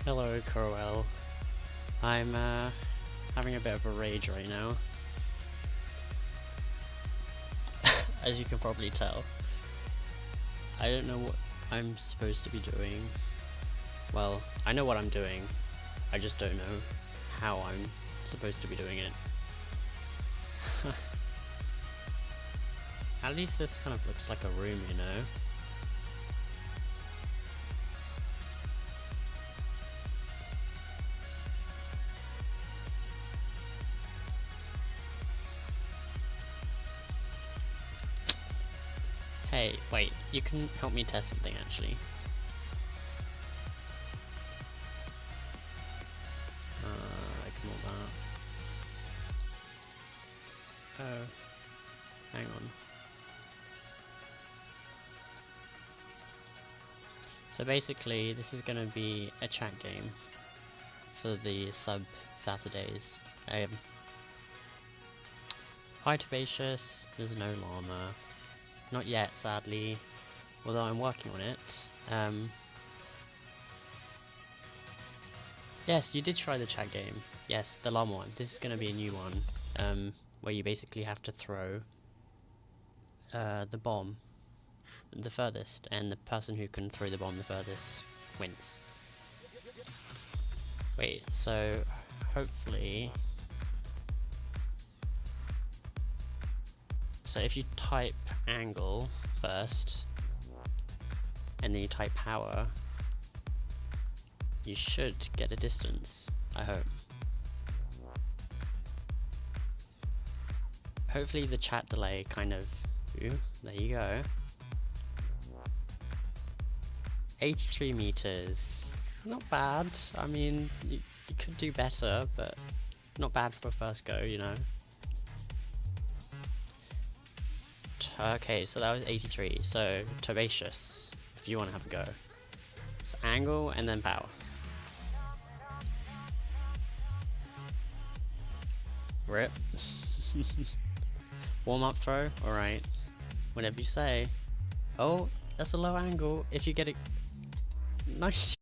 Hello, Corwell. I'm having a bit of a rage right now, as you can probably tell. I don't know what I'm supposed to be doing. Well, I know what I'm doing, I just don't know how I'm supposed to be doing it. At least this kind of looks like a room, you know? Hey, wait, you can help me test something actually. Ignore that. Oh, hang on. So basically, this is gonna be a chat game for the sub Saturdays. Hi Tubacious, there's no llama. Not yet, sadly, although I'm working on it. Yes, you did try the chat game. Yes, the llama one. This is going to be a new one, where you basically have to throw the bomb the furthest, and the person who can throw the bomb the furthest wins. Wait, so hopefully... So if you type angle first, and then you type power, you should get a distance, I hope. Hopefully the chat delay kind of... Ooh, there you go. 83 meters. Not bad. I mean, you could do better, but not bad for a first go, you know. Okay, so that was 83. So, Tubacious, if you want to have a go. It's angle and then power. Rip. Warm up throw? Alright. Whatever you say. Oh, that's a low angle. If you get it... Nice.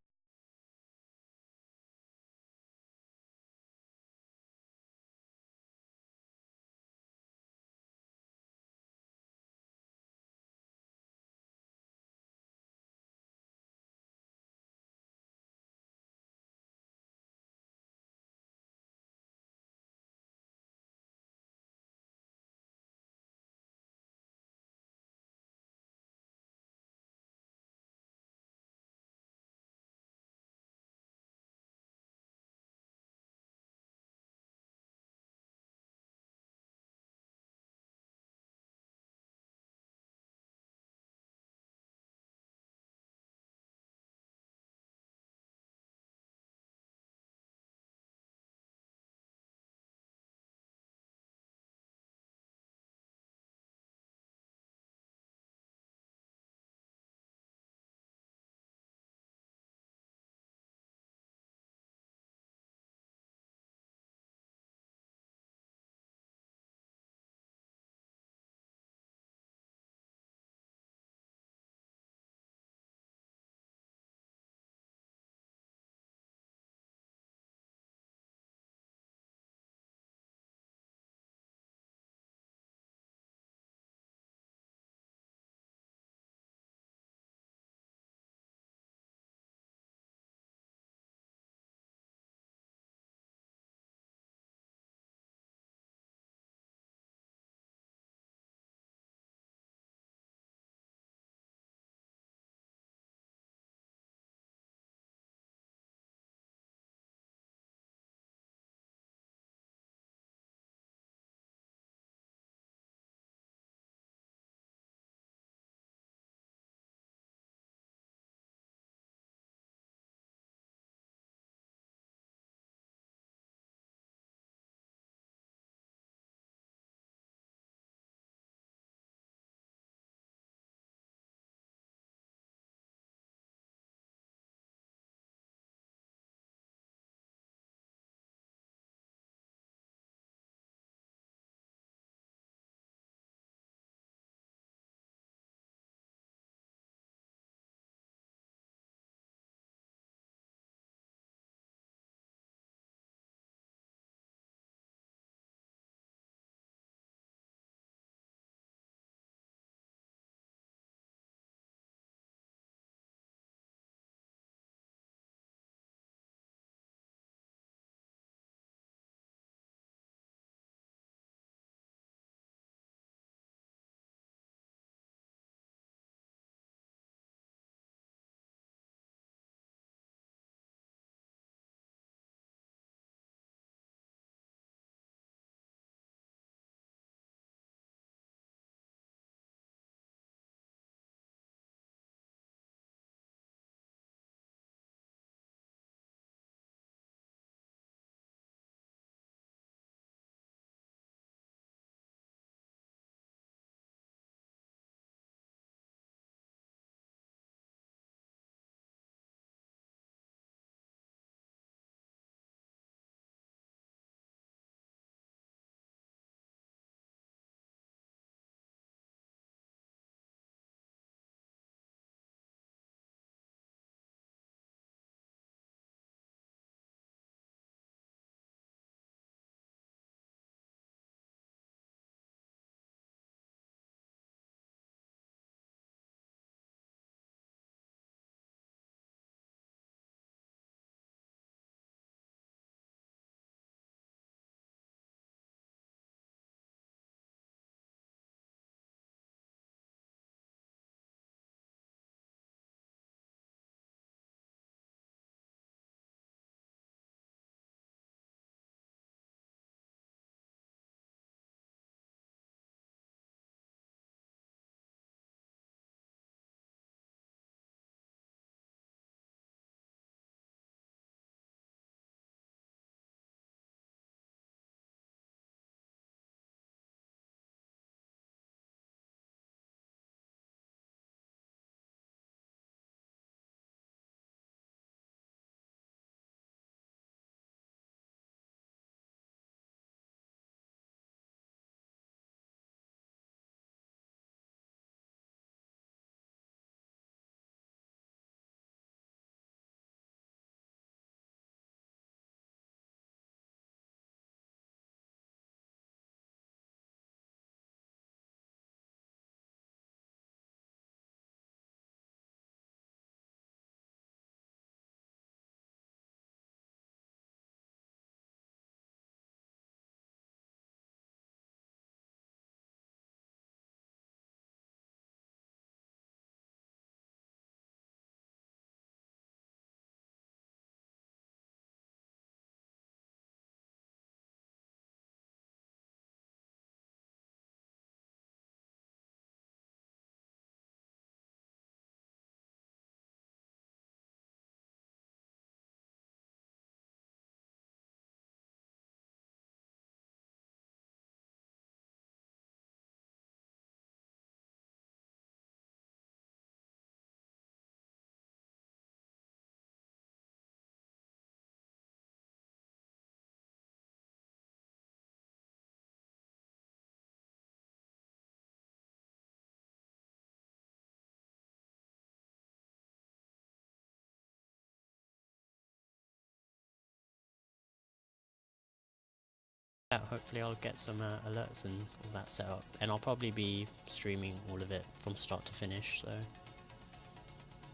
yeah, hopefully I'll get some alerts and all that set up, and I'll probably be streaming all of it from start to finish, so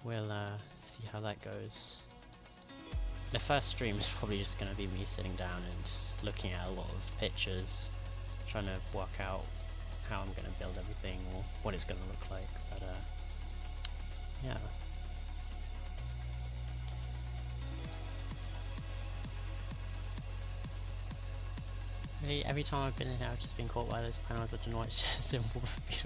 we'll see how that goes. The first stream is probably just going to be me sitting down and looking at a lot of pictures, trying to work out how I'm going to build everything or what it's going to look like, but yeah. Really, every time I've been in here I've just been caught by those panels that didn't watch simple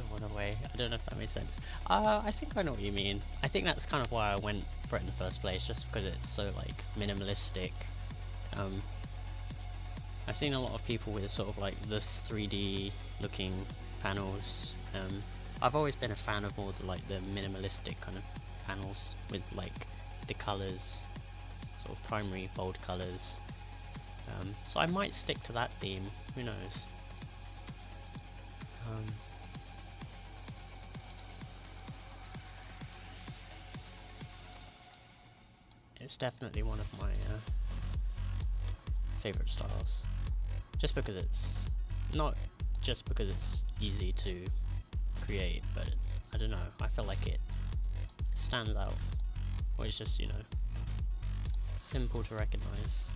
one away. I don't know if that makes sense. I think I know what you mean. I think that's kind of why I went for it in the first place, just because it's so like minimalistic. I've seen a lot of people with sort of like the 3D looking panels. I've always been a fan of more the minimalistic kind of panels with like the colours, sort of primary bold colours. So I might stick to that theme, who knows. It's definitely one of my favourite styles. Just because it's not just because it's easy to create, but I don't know, I feel like it stands out, or it's just, you know, simple to recognise.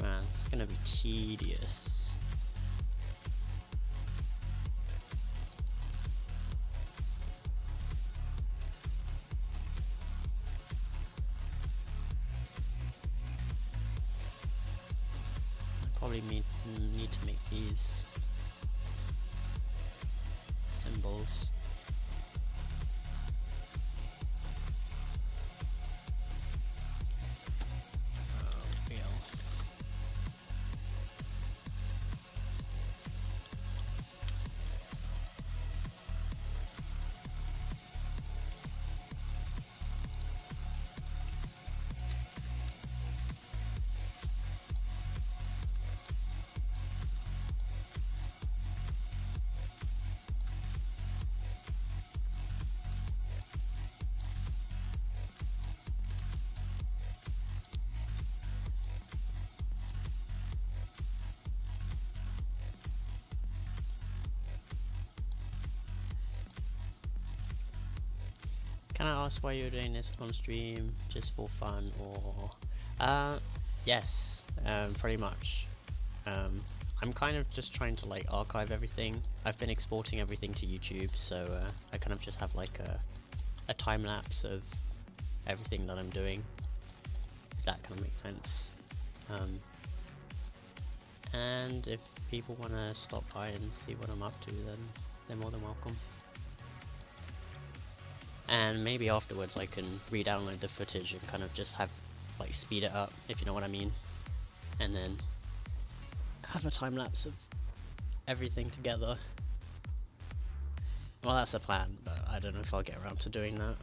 Man, this is gonna be tedious. I probably need to make these symbols. Can I ask why you're doing this on stream, just for fun, or... yes, pretty much. I'm kind of just trying to like archive everything. I've been exporting everything to YouTube, so I kind of just have like a time lapse of everything that I'm doing, if that kind of makes sense. And if people want to stop by and see what I'm up to, then they're more than welcome. And maybe afterwards I can re-download the footage and kind of just have, like, speed it up, if you know what I mean. And then have a time lapse of everything together. Well, that's the plan, but I don't know if I'll get around to doing that.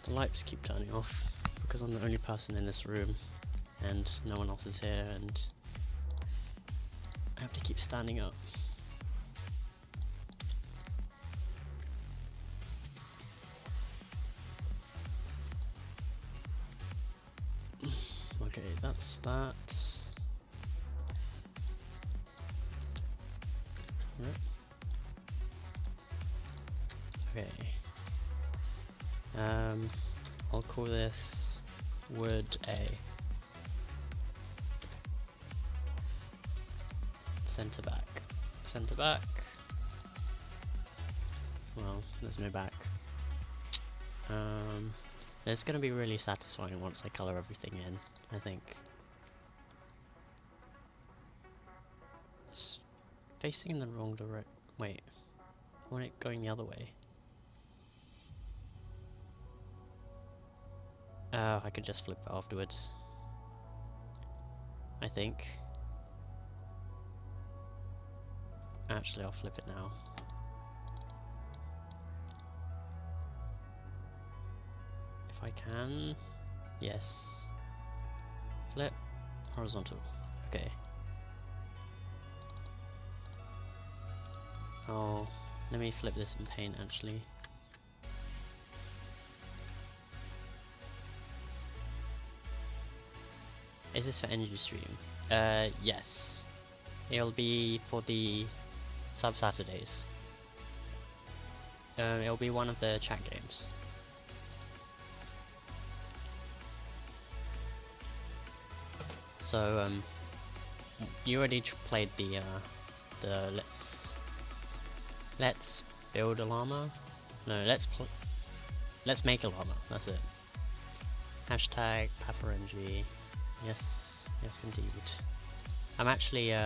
The lights keep turning off because I'm the only person in this room and no one else is here, and I have to keep standing up. Okay, that's that. Yep. Okay. I'll call this wood A. Center back. Center back. Well, there's no back. It's gonna be really satisfying once I colour everything in, I think. facing in the wrong direction. Wait, I want it going the other way. Oh, I could just flip it afterwards. I think. Actually, I'll flip it now. If I can. Yes. Flip. Horizontal. Okay. Oh, let me flip this in Paint actually. Is this for Energy Stream? Yes. It'll be for the Sub Saturdays. It'll be one of the chat games. So, you already played the let's build a llama? No, let's make a llama, that's it. Hashtag PapaRNG. Yes, yes indeed. I'm actually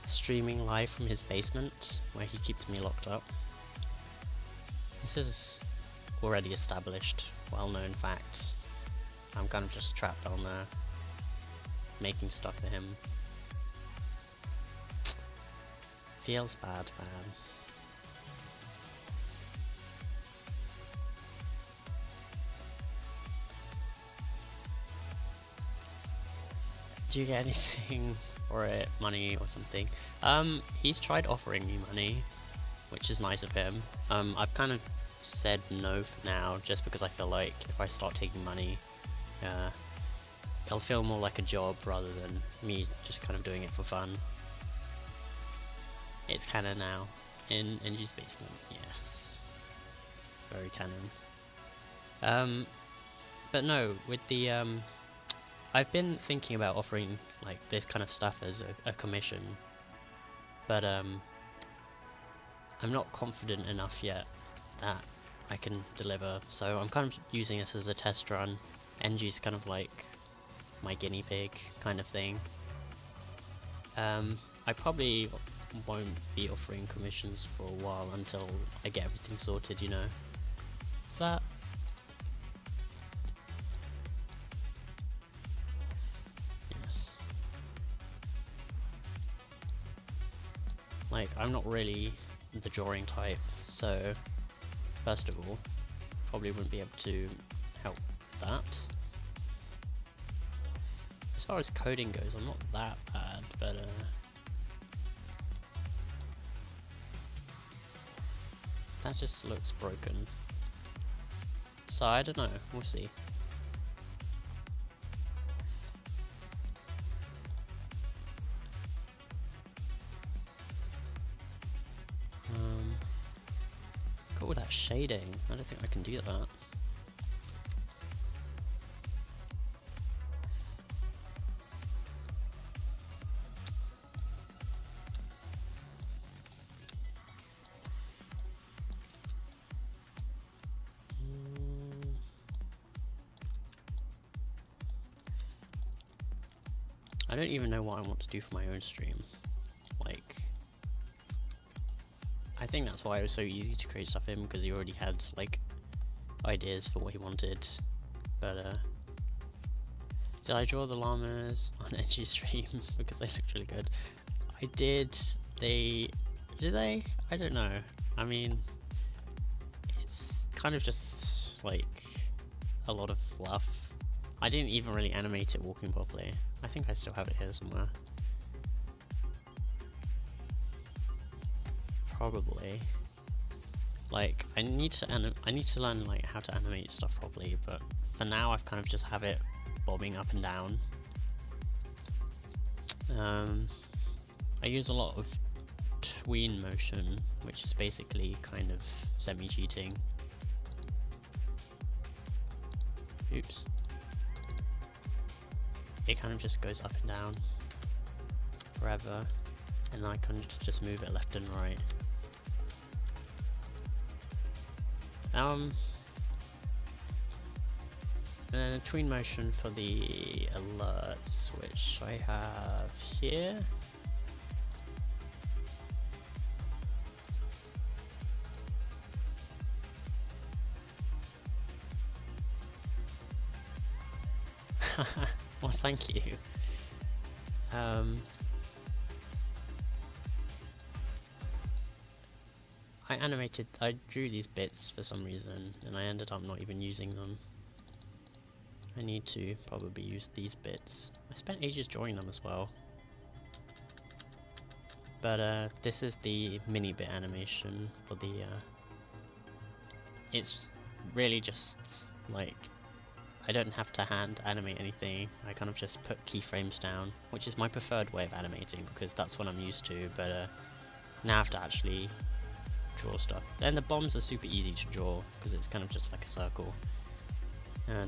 streaming live from his basement, where he keeps me locked up. This is already established, well-known fact. I'm kind of just trapped down there, making stuff for him. Feels bad, man. Do you get anything for it, money or something? He's tried offering me money, which is nice of him. I've kind of said no for now, just because I feel like if I start taking money, it'll feel more like a job rather than me just kind of doing it for fun. It's canon now, in NG's basement, yes. Very canon. But no, with the, I've been thinking about offering like this kind of stuff as a commission, but I'm not confident enough yet that I can deliver, so I'm kind of using this as a test run. NG's kind of like my guinea pig kind of thing. I probably won't be offering commissions for a while until I get everything sorted, you know. Is that? Yes. Like, I'm not really the drawing type, so first of all, probably wouldn't be able to help that. As far as coding goes, I'm not that bad, but that just looks broken. So I don't know, we'll see. Got all that shading, I don't think I can do that. I don't even know what I want to do for my own stream. Like, I think that's why it was so easy to create stuff in, because he already had like ideas for what he wanted. But did I draw the llamas on NG stream because they looked really good? I did. Did they? I don't know. I mean, it's kind of just like a lot of fluff. I didn't even really animate it walking properly. I think I still have it here somewhere. Probably. Like, I need to learn like how to animate stuff properly, but for now I've kind of just have it bobbing up and down. I use a lot of tween motion, which is basically kind of semi-cheating. Oops. It kind of just goes up and down forever, and I can just move it left and right. And then a tween motion for the alerts, which I have here. Well, thank you. I drew these bits for some reason, and I ended up not even using them. I need to probably use these bits. I spent ages drawing them as well. But this is the mini bit animation for the it's really just like, I don't have to hand animate anything. I kind of just put keyframes down, which is my preferred way of animating because that's what I'm used to, but now I have to actually draw stuff. Then the bombs are super easy to draw because it's kind of just like a circle.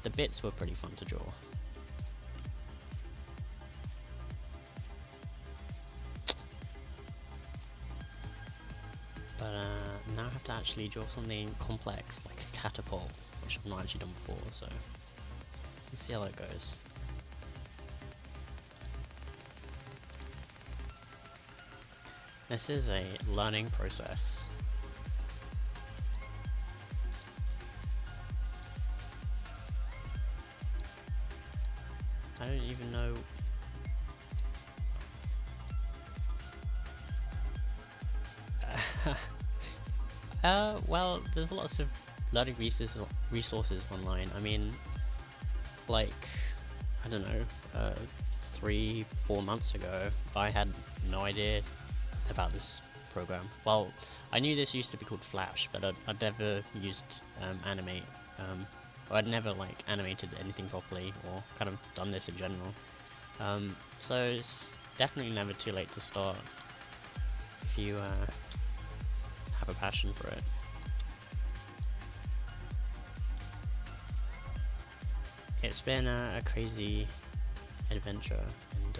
The bits were pretty fun to draw. But now I have to actually draw something complex like a catapult, which I've not actually done before, so let's see how that goes. This is a learning process. I don't even know. Well, there's lots of learning resources online. I mean, like, I don't know, 3-4 months ago, I had no idea about this program. Well, I knew this used to be called Flash, but I'd never used Animate. Or I'd never like animated anything properly, or kind of done this in general. So it's definitely never too late to start if you have a passion for it. It's been a crazy adventure, and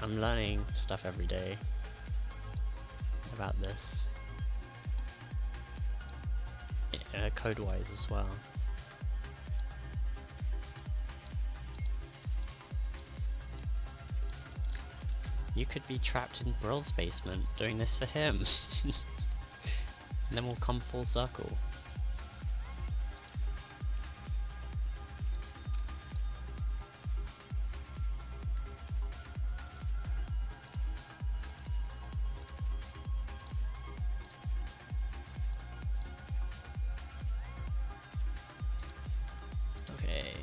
I'm learning stuff every day about this, code-wise as well. You could be trapped in Brill's basement doing this for him. And then we'll come full circle. Okay,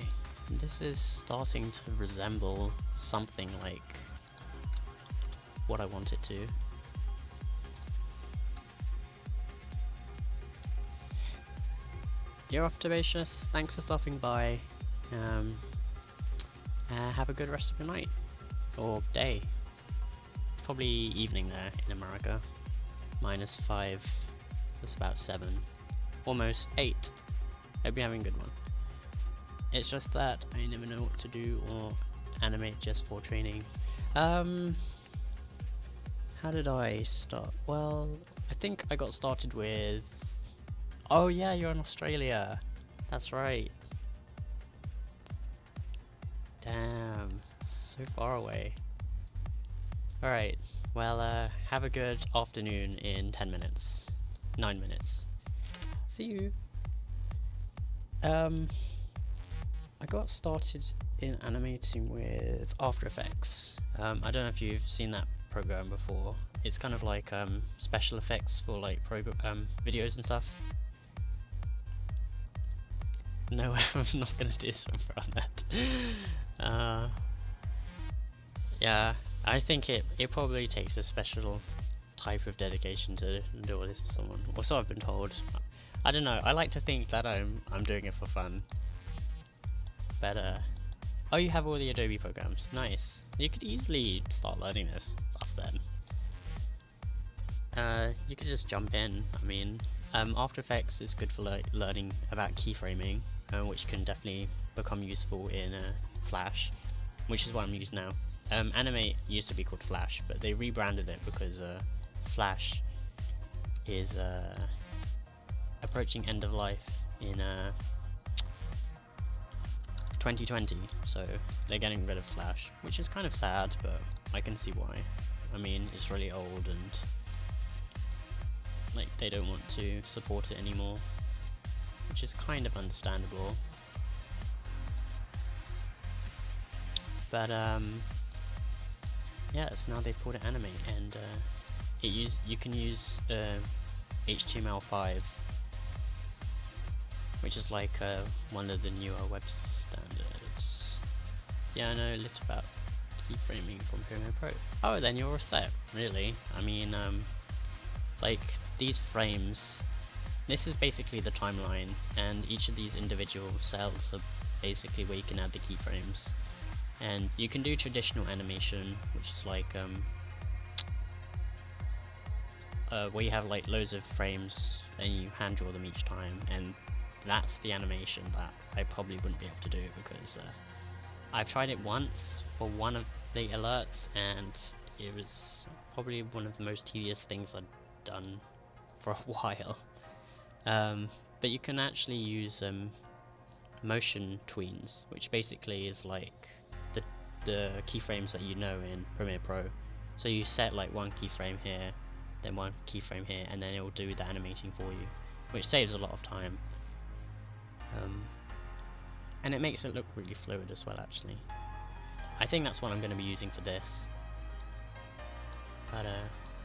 this is starting to resemble something like what I want it to. You're off, Tobacious. Thanks for stopping by. Have a good rest of your night. Or day. It's probably evening there in America. -5. That's about 7. Almost 8. Hope you're having a good one. It's just that I never know what to do or animate just for training. How did I start? Well, I think I got started with... Oh yeah, you're in Australia. That's right. Damn, so far away. Alright, well, have a good afternoon in 10 minutes. 9 minutes. See you. I got started in animating with After Effects. I don't know if you've seen that program before. It's kind of like special effects for like videos and stuff. No, I'm not gonna do something around that. Yeah, I think it probably takes a special type of dedication to do all this for someone, or so I've been told. I don't know. I like to think that I'm doing it for fun. But oh, you have all the Adobe programs. Nice. You could easily start learning this stuff then. You could just jump in. I mean, After Effects is good for learning about keyframing, which can definitely become useful in Flash, which is what I'm using now. Animate used to be called Flash, but they rebranded it because Flash is approaching end of life in 2020, so they're getting rid of Flash, which is kind of sad, but I can see why. I mean, it's really old and like they don't want to support it anymore, which is kind of understandable. But yeah, so now they've called it animate, and you can use HTML5, which is like one of the newer web standards. Yeah, I know a little about keyframing from Premiere Pro. Oh, then you're all set, really. I mean, like these frames, this is basically the timeline, and each of these individual cells are basically where you can add the keyframes. And you can do traditional animation, which is like where you have like loads of frames and you hand draw them each time, and that's the animation that I probably wouldn't be able to do because I've tried it once for one of the alerts, and it was probably one of the most tedious things I'd done for a while. But you can actually use motion tweens, which basically is like the keyframes that you know in Premiere Pro. So you set like one keyframe here, then one keyframe here, and then it will do the animating for you, which saves a lot of time. And it makes it look really fluid as well, actually. I think that's what I'm going to be using for this. But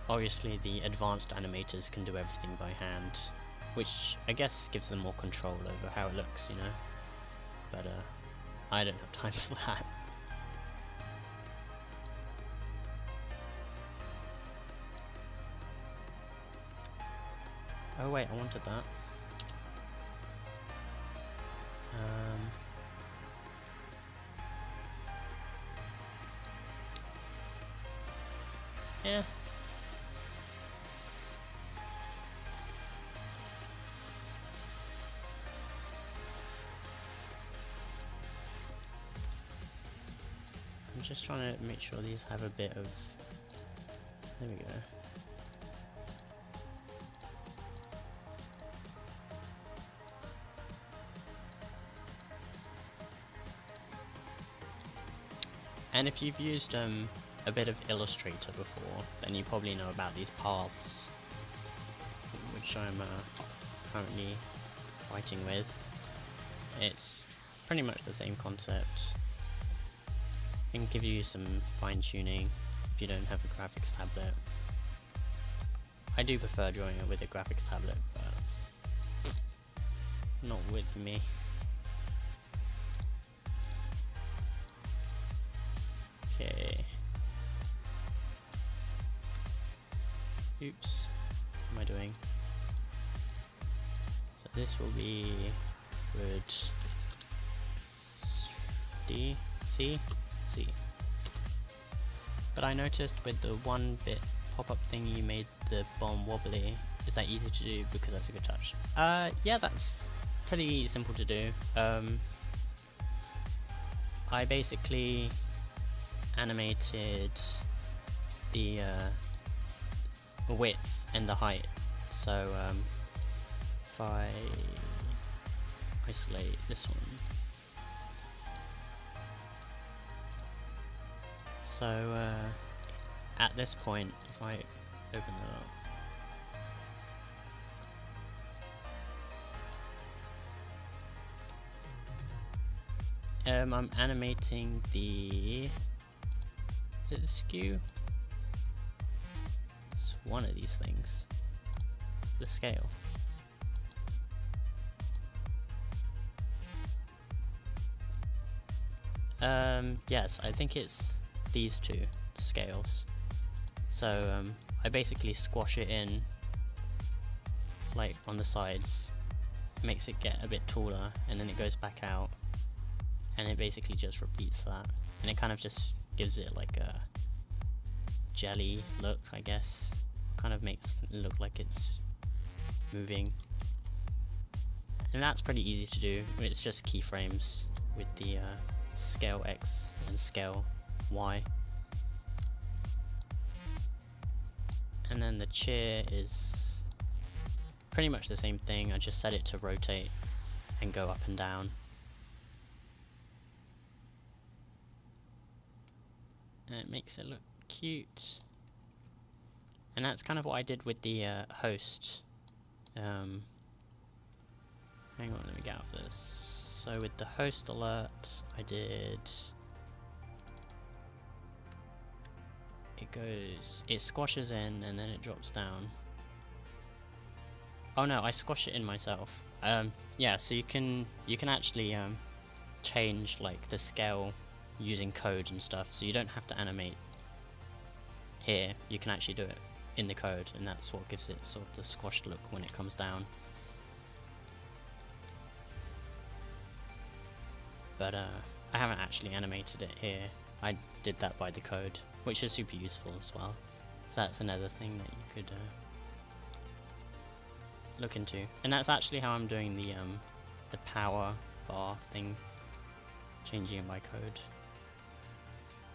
obviously the advanced animators can do everything by hand, which I guess gives them more control over how it looks, you know. But I don't have time for that. Oh wait, I wanted that. Yeah. I'm just trying to make sure these have a bit of... There we go. And if you've used a bit of Illustrator before, then you probably know about these paths, which I'm currently fighting with. It's pretty much the same concept. It can give you some fine-tuning if you don't have a graphics tablet. I do prefer drawing it with a graphics tablet, but not with me. Okay. Oops. What am I doing? So this will be would D, C, C. But I noticed with the 1-bit pop-up thing you made the bomb wobbly. Is that easy to do because that's a good touch? Yeah, that's pretty simple to do. I basically animated the width and the height. So if I isolate this one, so at this point, if I open it up, I'm animating the... Is it the skew? It's one of these things. The scale. Yes, I think it's these two scales. So I basically squash it in, like on the sides, makes it get a bit taller, and then it goes back out, and it basically just repeats that, and it kind of just gives it like a jelly look, I guess. Kind of makes it look like it's moving, and that's pretty easy to do. It's just keyframes with the scale X and scale Y. And then the chair is pretty much the same thing. I just set it to rotate and go up and down. And it makes it look cute. And that's kind of what I did with the host. Hang on, let me get out of this. So with the host alert, I did it squashes in and then it drops down. Oh no, I squash it in myself. Yeah, so you can actually change like the scale using code and stuff, so you don't have to animate here. You can actually do it in the code, and that's what gives it sort of the squashed look when it comes down. But I haven't actually animated it here. I did that by the code, which is super useful as well. So that's another thing that you could look into. And that's actually how I'm doing the power bar thing, changing it by code.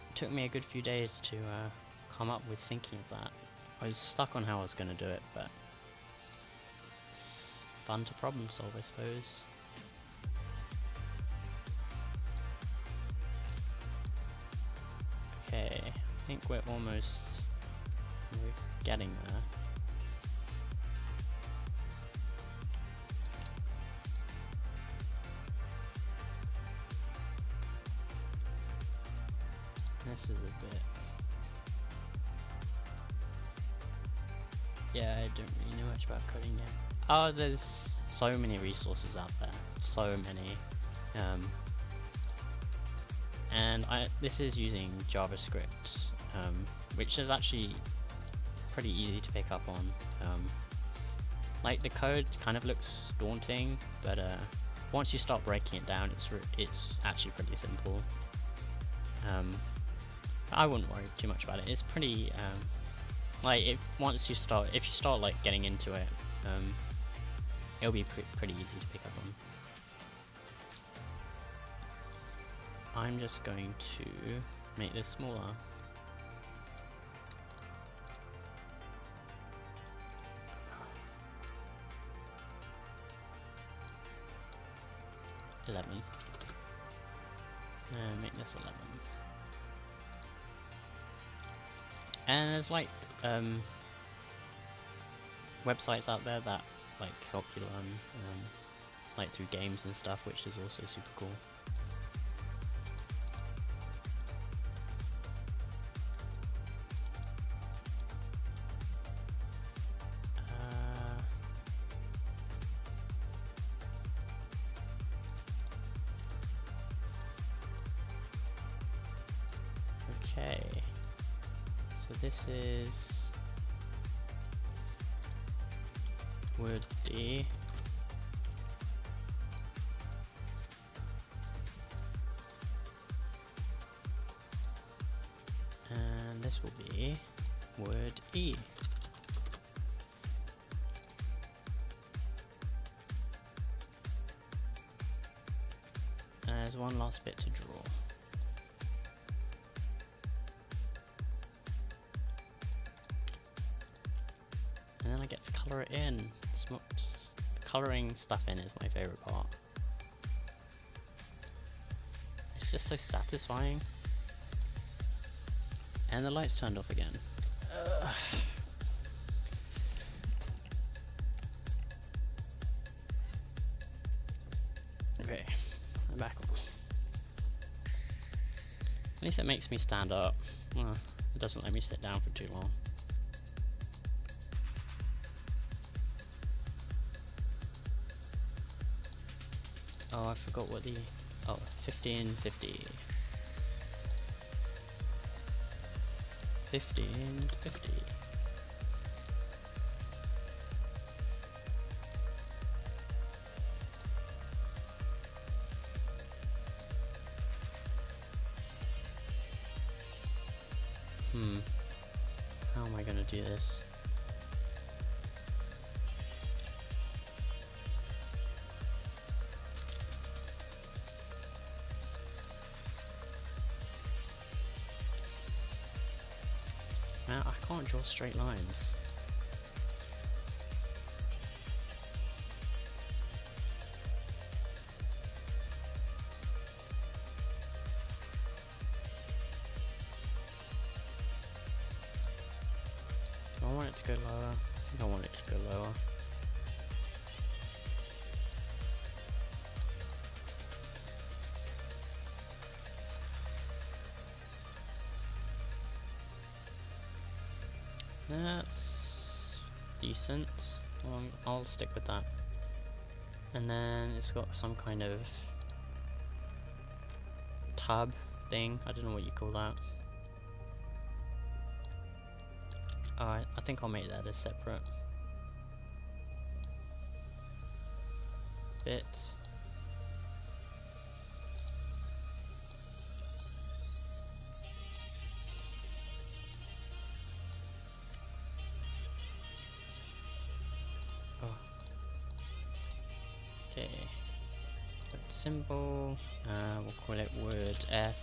It took me a good few days to come up with thinking of that. I was stuck on how I was going to do it, but it's fun to problem solve, I suppose. Okay, I think we're getting there. This is a bit... Yeah, I don't really know much about coding yet. Oh, there's so many resources out there. So many. And this is using JavaScript, which is actually pretty easy to pick up on. Like the code kind of looks daunting, but once you start breaking it down, it's actually pretty simple. I wouldn't worry too much about it. It's pretty like if you start like getting into it, it'll be pretty easy to pick up on. I'm just going to make this smaller. And make this 11. And there's like websites out there that like help you learn like through games and stuff, which is also super cool. Okay, so this is word D. And this will be word E. And there's one last bit to draw. And then I get to colour it in. Colouring stuff in is my favourite part. It's just so satisfying. And the lights turned off again. Okay, I'm back on. At least it makes me stand up. Well, it doesn't let me sit down for too long. Oh, I forgot what the... Oh, 1550. 1550. How am I gonna do this? Man, I can't draw straight lines. Do I want it to go lower? I think I want it to go lower. That's decent. Well, I'll stick with that. And then it's got some kind of tub thing. I don't know what you call that. Alright, I think I'll make that a separate bit. Oh. Okay. Put symbol. We'll call it word F.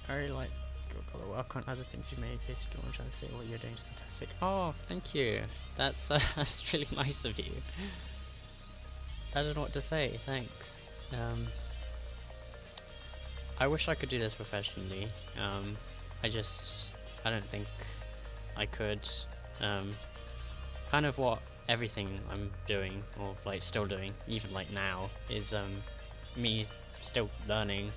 I really like your colour work on other things you made. Basically, what I'm trying to say, what you're doing is fantastic. Oh, thank you. That's that's really nice of you. I don't know what to say. Thanks. I wish I could do this professionally. I don't think I could. Kind of what everything I'm doing, or like still doing, even like now, is me still learning.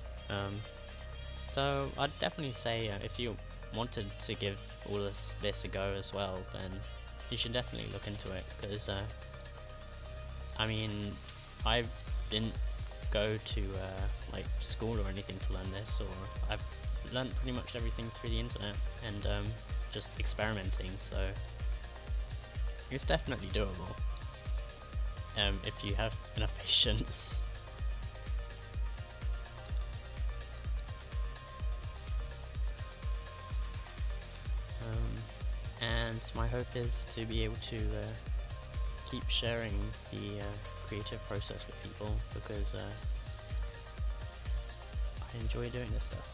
So I'd definitely say if you wanted to give all of this a go as well, then you should definitely look into it, because I mean, I didn't go to like school or anything to learn this, or I've learned pretty much everything through the internet and just experimenting, so it's definitely doable if you have enough patience. And my hope is to be able to keep sharing the creative process with people, because I enjoy doing this stuff.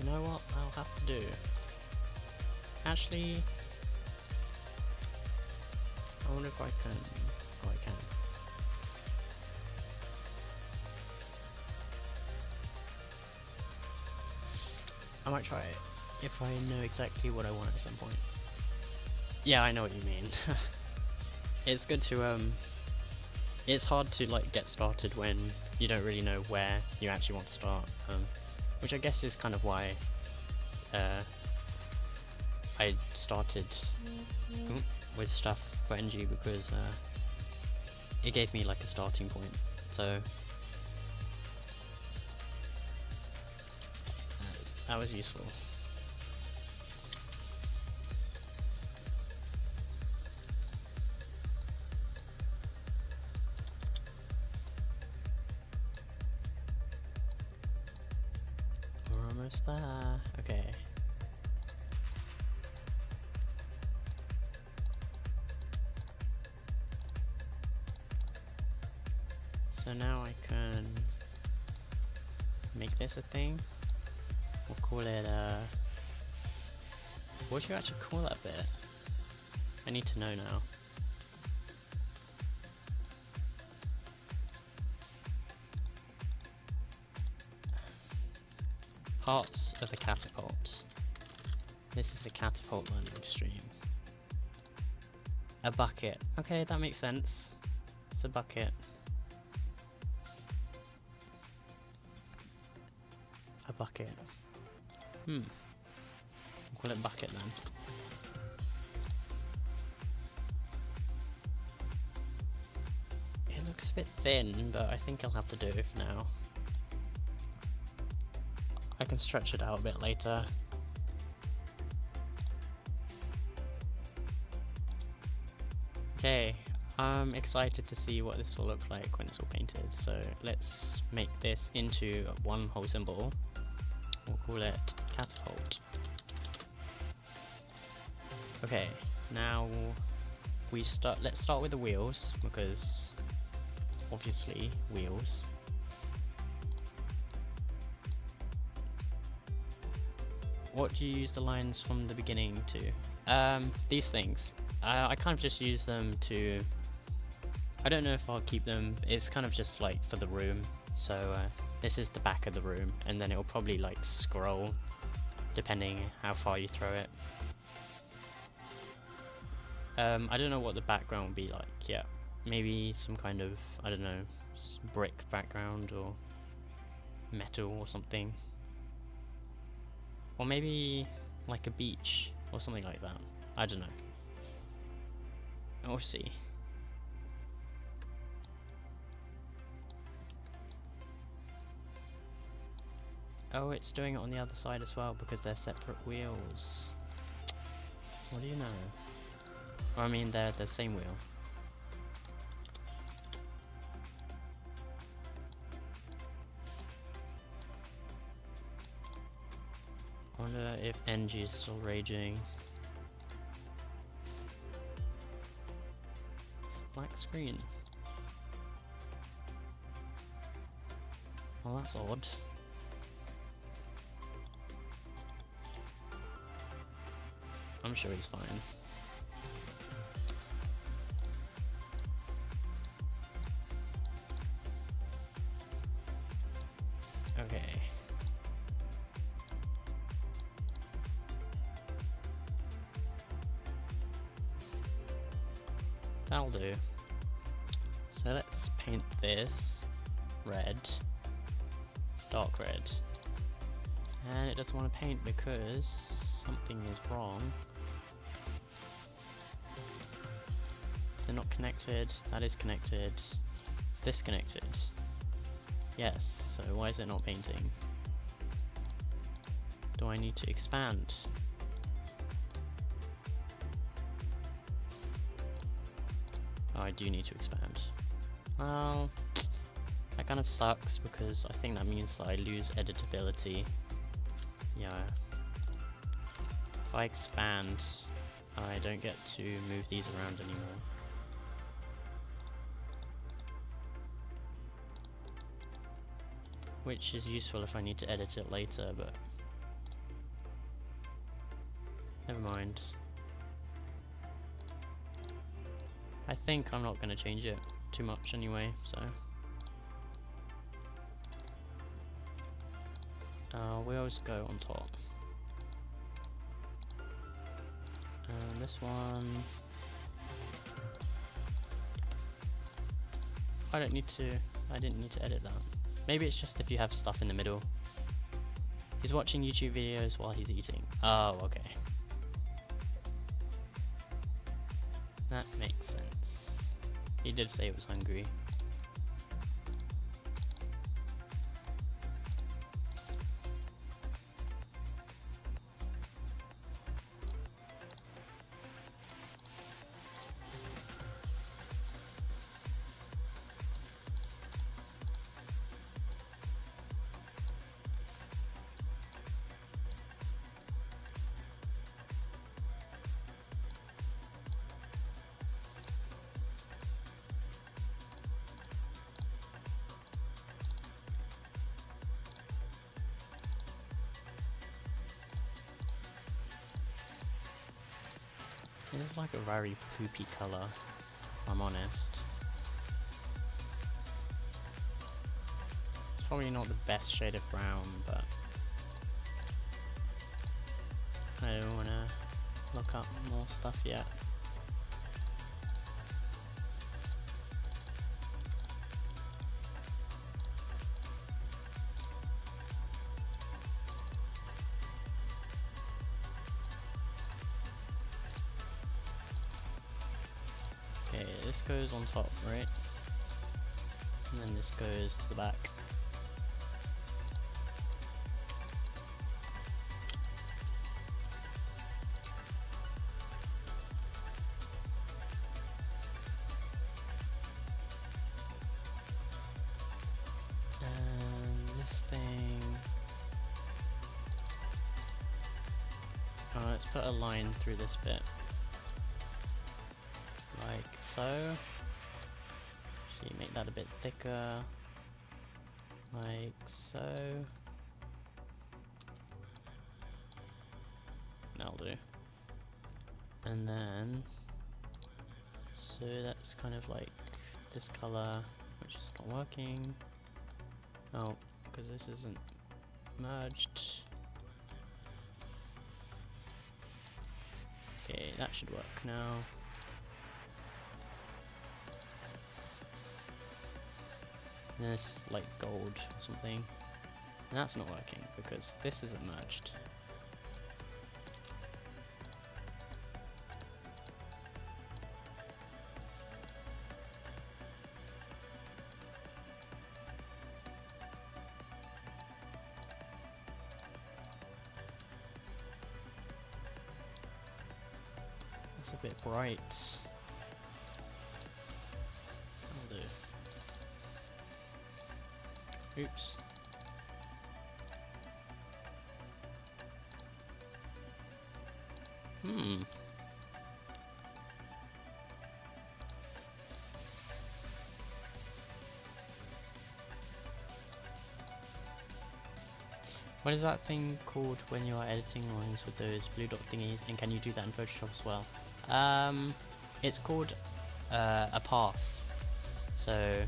You know what I'll have to do? Actually, I wonder if I can. Oh, I can. I might try it if I know exactly what I want at some point. Yeah, I know what you mean. It's good to it's hard to like get started when you don't really know where you actually want to start. Which I guess is kind of why I started with stuff for NG, because it gave me like a starting point. So that was useful. We're almost there. Okay. So now I can make this a thing. We'll call it what do you actually call that bit? I need to know now. Parts of a catapult. This is a catapult learning stream. A bucket. Okay, that makes sense. It's a bucket. A bucket. We'll call it bucket then. It looks a bit thin, but I think I'll have to do it for now. I can stretch it out a bit later. Okay, I'm excited to see what this will look like when it's all painted. So let's make this into one whole symbol. We'll call it catapult. Okay, now let's start with the wheels, because obviously wheels. What do you use the lines from the beginning to? These things. I kind of just use them to... I don't know if I'll keep them. It's kind of just like for the room. So this is the back of the room, and then it'll probably like scroll depending how far you throw it. I don't know what the background would be like yet. Maybe some kind of, I don't know, brick background or metal or something. Or maybe like a beach or something like that. I don't know. We'll see. Oh, it's doing it on the other side as well because they're separate wheels. What do you know? Or, I mean, they're the same wheel. I wonder if NG is still raging. It's a black screen. Well, that's odd. I'm sure he's fine. Okay. That'll do. So let's paint this red, dark red. And it doesn't want to paint because something is wrong. They're not connected. That is connected. It's disconnected. Yes, so why is it not painting? Do I need to expand? Oh, I do need to expand. Well, that kind of sucks because I think that means that I lose editability. Yeah. If I expand, I don't get to move these around anymore. Which is useful if I need to edit it later, but never mind. I think I'm not going to change it too much anyway, so wheels go on top. And this one, I didn't need to edit that. Maybe it's just if you have stuff in the middle. He's watching YouTube videos while he's eating. Oh, okay. That makes sense. He did say he was hungry. It is like a very poopy colour, if I'm honest. It's probably not the best shade of brown, but I don't want to look up more stuff yet. Okay, this goes on top, right? And then this goes to the back. And this thing... Oh, let's put a line through this bit. Like so. So you make that a bit thicker. Like so. That'll do. And then, so that's kind of like this color, which is not working. Oh, because this isn't merged. Okay, that should work now. this like gold or something. And that's not working because this isn't merged. It's a bit bright. That'll do. Oops. What is that thing called when you are editing lines with those blue dot thingies, and can you do that in Photoshop as well? It's called a path. So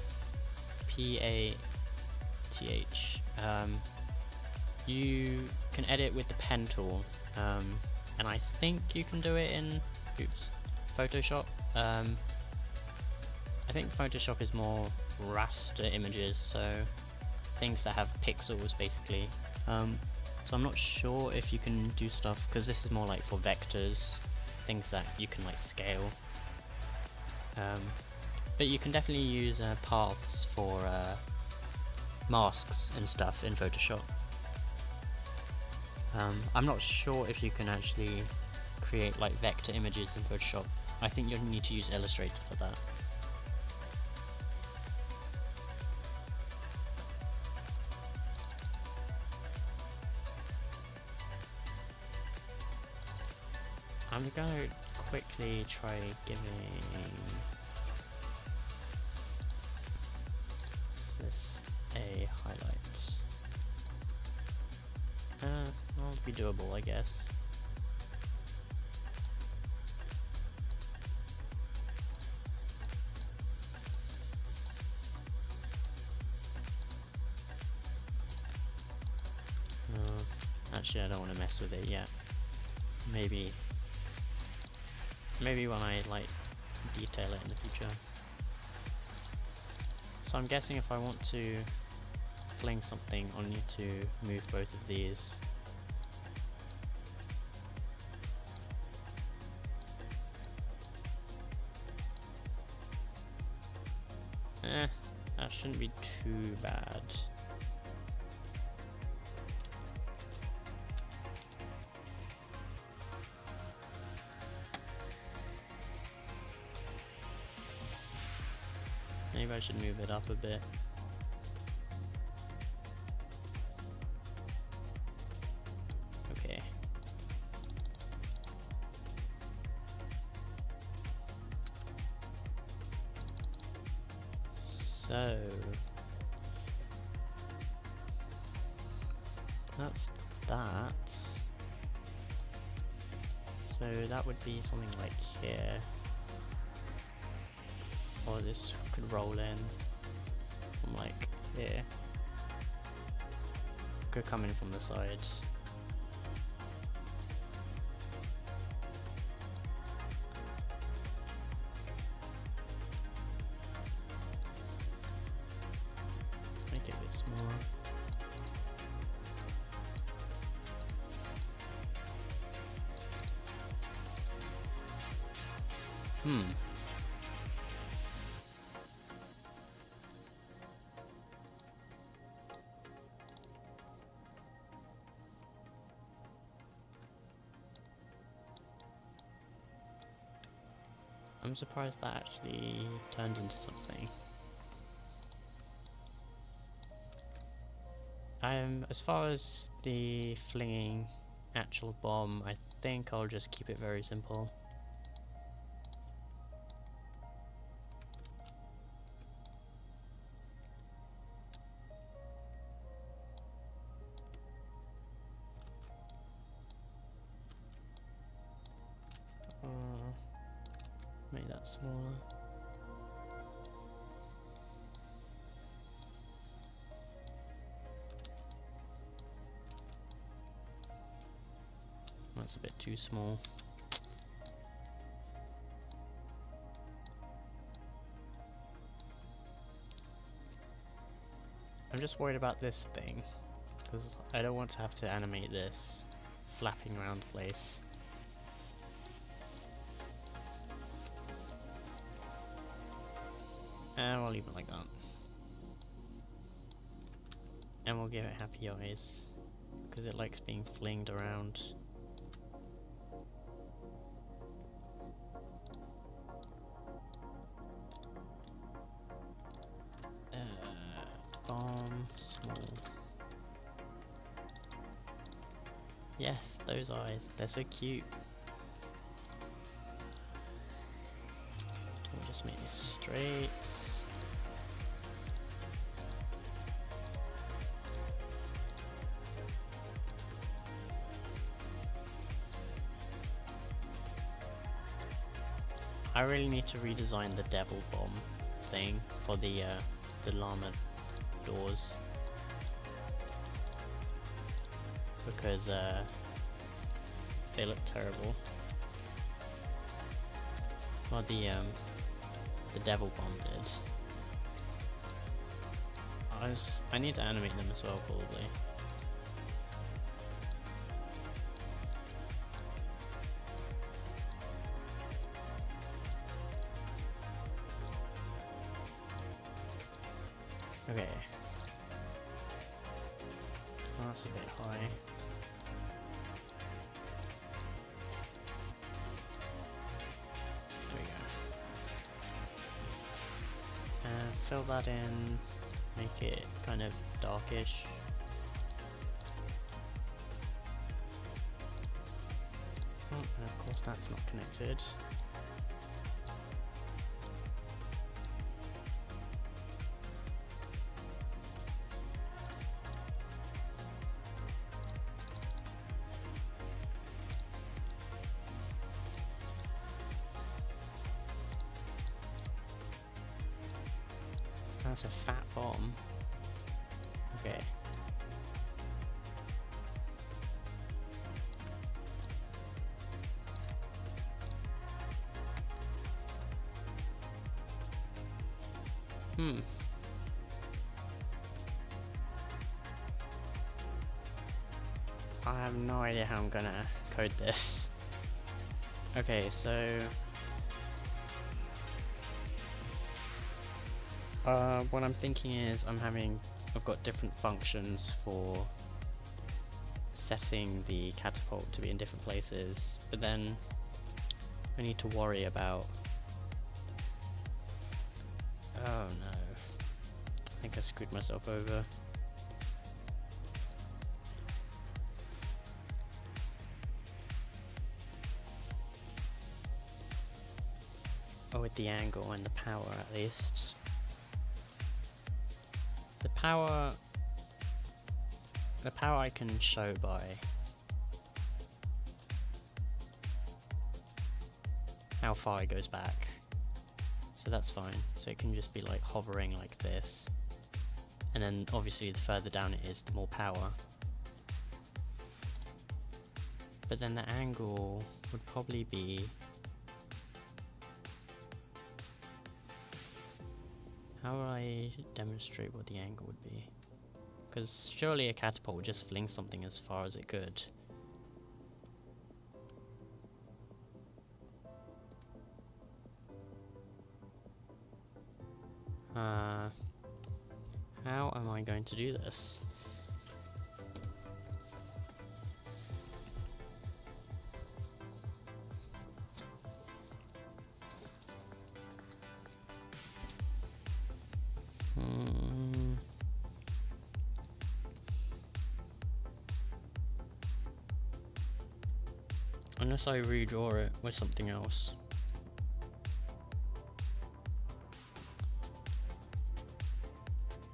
P-A-T-H. You can edit with the pen tool, and I think you can do it in Photoshop. I think Photoshop is more raster images, so things that have pixels basically. So I'm not sure if you can do stuff, because this is more like for vectors, things that you can like scale. But you can definitely use paths for masks and stuff in Photoshop. I'm not sure if you can actually create like vector images in Photoshop. I think you'll need to use Illustrator for that. I'm gonna quickly try giving this a highlight. That'll be doable, I guess. Actually, I don't want to mess with it yet. Maybe when I like detail it in the future. So I'm guessing if I want to fling something, I'll need to move both of these. That shouldn't be too bad. Maybe I should move it up a bit. Okay. So that's that. So that would be something like here. Or this could roll in from like here. Could come in from the sides. Make it a bit smaller. I'm surprised that actually turned into something. As far as the flinging actual bomb, I think I'll just keep it very simple. Make that smaller. That's a bit too small. I'm just worried about this thing, because I don't want to have to animate this flapping around the place. And we'll leave it like that. And we'll give it happy eyes, because it likes being flinged around. Bomb, small. Yes, those eyes, they're so cute. We'll just make this straight. I really need to redesign the devil bomb thing for the llama doors, because they look terrible. Well, the devil bomb did. I need to animate them as well, probably. Okay. Oh, that's a bit high. There we go. And fill that in, make it kind of darkish. Oh, and of course that's not connected. That's a fat bomb. Okay. I have no idea how I'm gonna code this. Okay, so what I'm thinking is I've got different functions for setting the catapult to be in different places, but then I need to worry about... Oh no. I think I screwed myself over. Oh, with the angle and the power at least. The power I can show by how far it goes back, so that's fine. So it can just be like hovering like this, and then obviously the further down it is, the more power. But then the angle would probably be... How would I demonstrate what the angle would be? Because surely a catapult would just fling something as far as it could. How am I going to do this? Unless I redraw it with something else.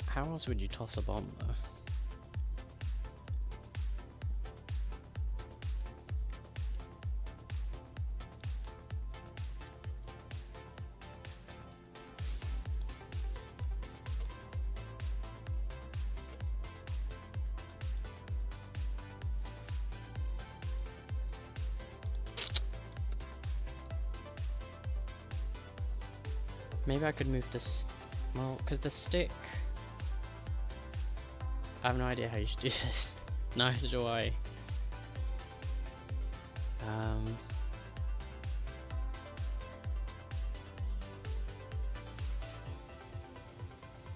How else would you toss a bomb though? Maybe I could move this, well, because the stick I have no idea how you should do this. Neither do I.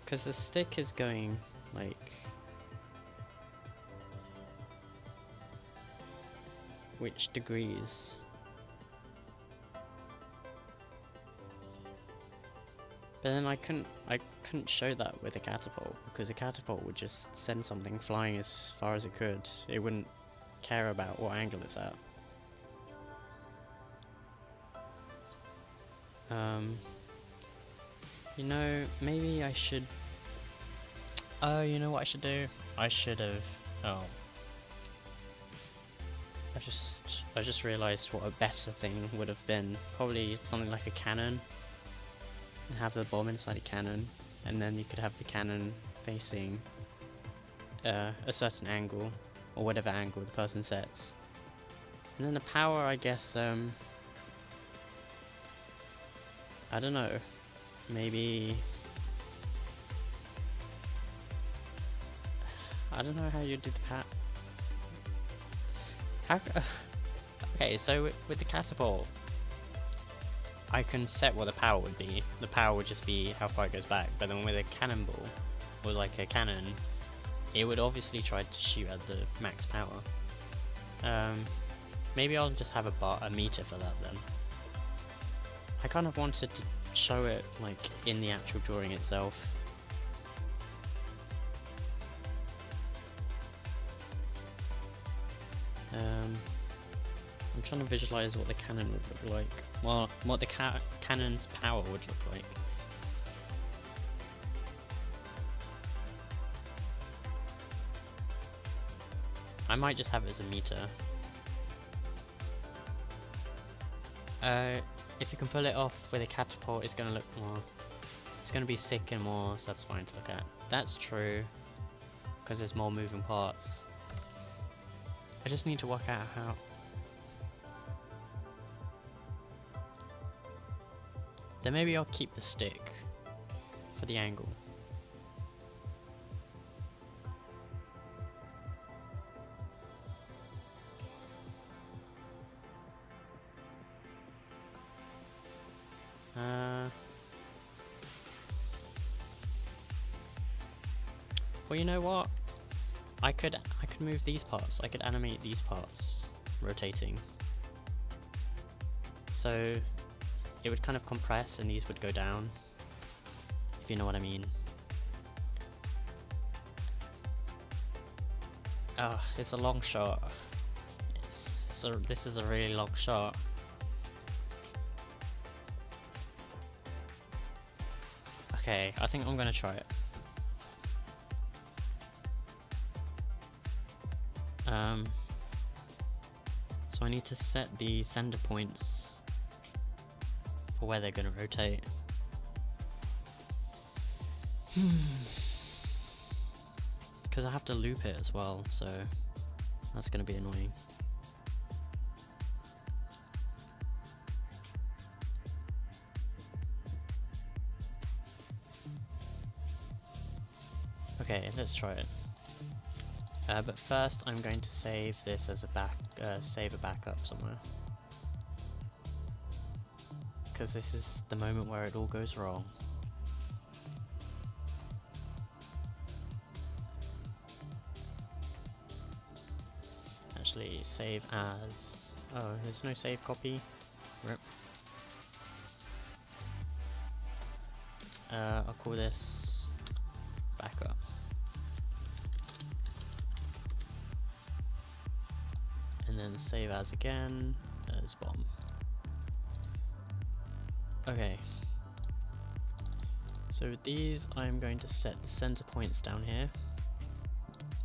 Because the stick is going like which degrees? But then I couldn't show that with a catapult, because a catapult would just send something flying as far as it could. It wouldn't care about what angle it's at. You know, maybe I should... Oh, you know what I should do? I should have... Oh. I just realised what a better thing would have been. Probably something like a cannon. And have the bomb inside a cannon. And then you could have the cannon facing a certain angle. Or whatever angle the person sets. And then the power, I guess, I don't know. Maybe... I don't know how you do the okay, so with the catapult, I can set what the power would be. The power would just be how far it goes back. But then with a cannonball, or like a cannon, it would obviously try to shoot at the max power. Maybe I'll just have a meter for that then. I kind of wanted to show it like in the actual drawing itself. I'm trying to visualize what the cannon would look like. Well, what the cannon's power would look like. I might just have it as a meter. If you can pull it off with a catapult, it's gonna look more... It's gonna be sick and more satisfying to look at. That's true, because there's more moving parts. I just need to work out how... Then maybe I'll keep the stick for the angle. Well, you know what? I could move these parts. I could animate these parts rotating. So it would kind of compress and these would go down, if you know what I mean. Oh, it's a long shot. This is a really long shot. Okay, I think I'm gonna try it. So I need to set the center points for where they're gonna rotate. Because I have to loop it as well, so that's gonna be annoying. Okay, let's try it. But first, I'm going to save this as a backup somewhere, because this is the moment where it all goes wrong. Actually, save as... Oh, there's no save copy. Rip. I'll call this backup. And then save as again as bomb. Okay. So with these, I'm going to set the center points down here.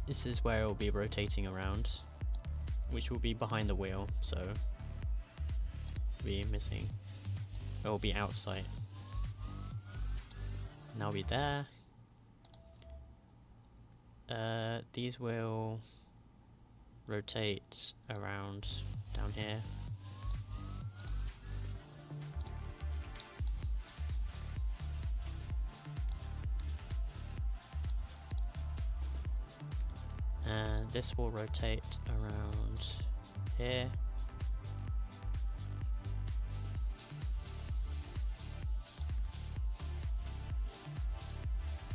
This is where it will be rotating around, which will be behind the wheel, so be missing. It will be out of sight. And I'll be there. These will rotate around down here. and this will rotate around here.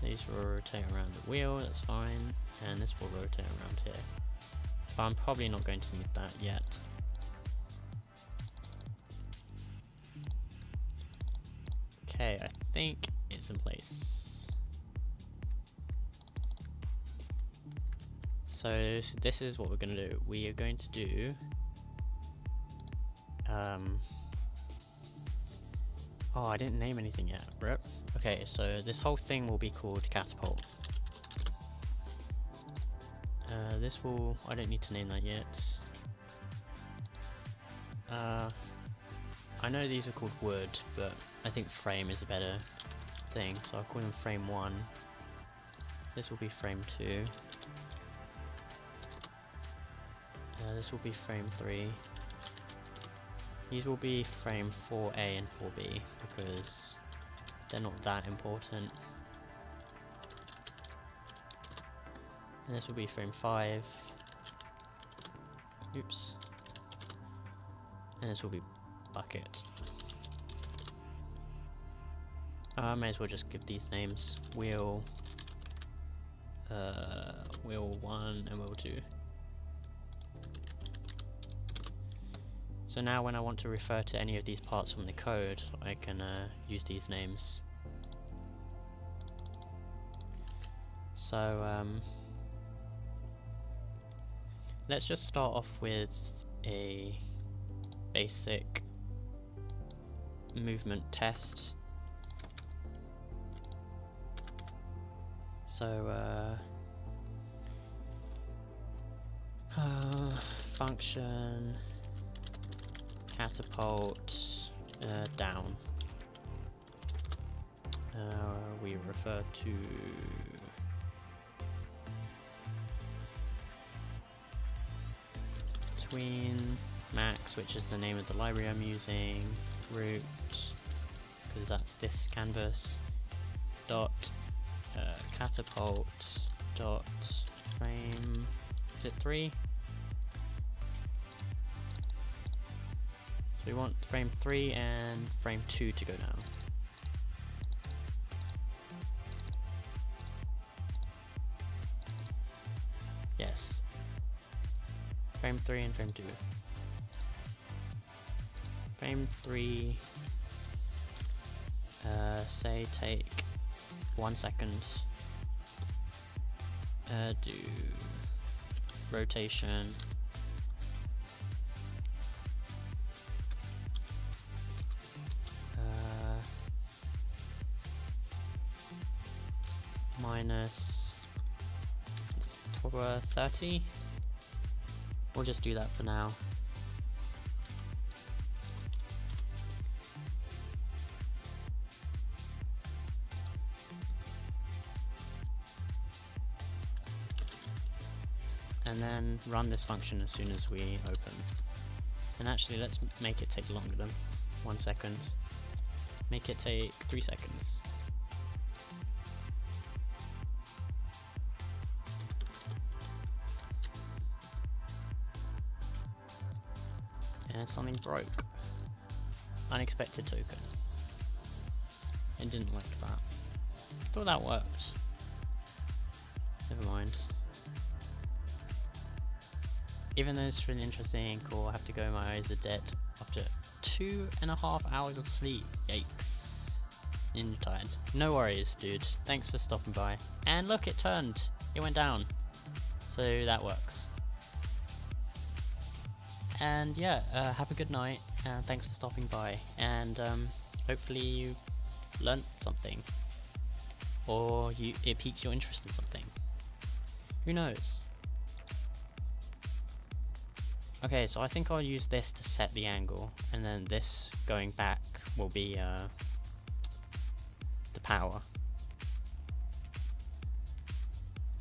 These will rotate around the wheel, that's fine, and this will rotate around here. But I'm probably not going to need that yet. Okay, I think it's in place. So this is what we're going to do. We are going to do oh, I didn't name anything yet. Rip. Okay, so this whole thing will be called catapult. This will, I don't need to name that yet. I know these are called wood, but I think frame is a better thing, so I'll call them frame 1. This will be frame 2. This will be frame 3. These will be frame 4A and 4B because they're not that important. And this will be frame 5. Oops. And this will be bucket. I may as well just give these names. Wheel 1 and wheel 2. So now when I want to refer to any of these parts from the code, I can use these names. So let's just start off with a basic movement test. So function catapult down. We refer to tween max, which is the name of the library I'm using, root, because that's this canvas, dot catapult dot frame, is it 3? So we want frame 3 and frame 2 to go down. Yes. Frame 3 and frame 2. Frame 3, say take 1 second. Do rotation. Minus 30. We'll just do that for now. And then run this function as soon as we open. And actually let's make it take longer than 1 second. Make it take 3 seconds. And something broke. Unexpected token. It didn't like that. Thought that worked. Never mind. Even though it's really interesting and cool, I have to go, my eyes are dead after 2.5 hours of sleep. Yikes. And tired. No worries, dude. Thanks for stopping by. And look, it turned. It went down. So that works. And yeah, have a good night. Thanks for stopping by. And hopefully you learnt something. Or it piqued your interest in something. Who knows? Okay, so I think I'll use this to set the angle, and then this going back will be the power.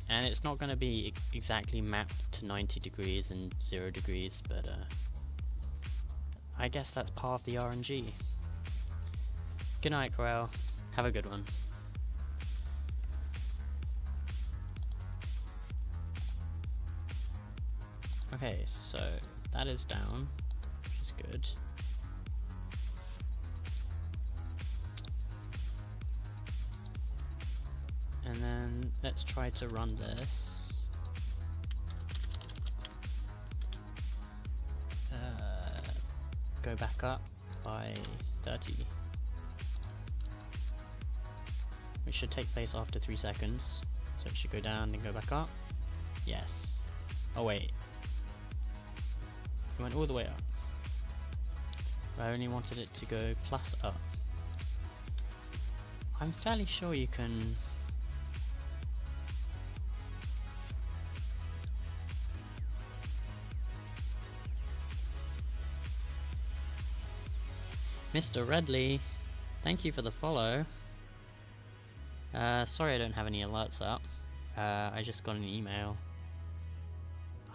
And it's not going to be exactly mapped to 90 degrees and 0 degrees, but I guess that's part of the RNG. Good night, Corel. Have a good one. Okay, so that is down, which is good. And then let's try to run this. Go back up by 30. Which should take place after 3 seconds. So it should go down and go back up. Yes. Oh wait. It went all the way up. I only wanted it to go plus up. I'm fairly sure you can... Mr. Redley, thank you for the follow. Sorry I don't have any alerts up. I just got an email.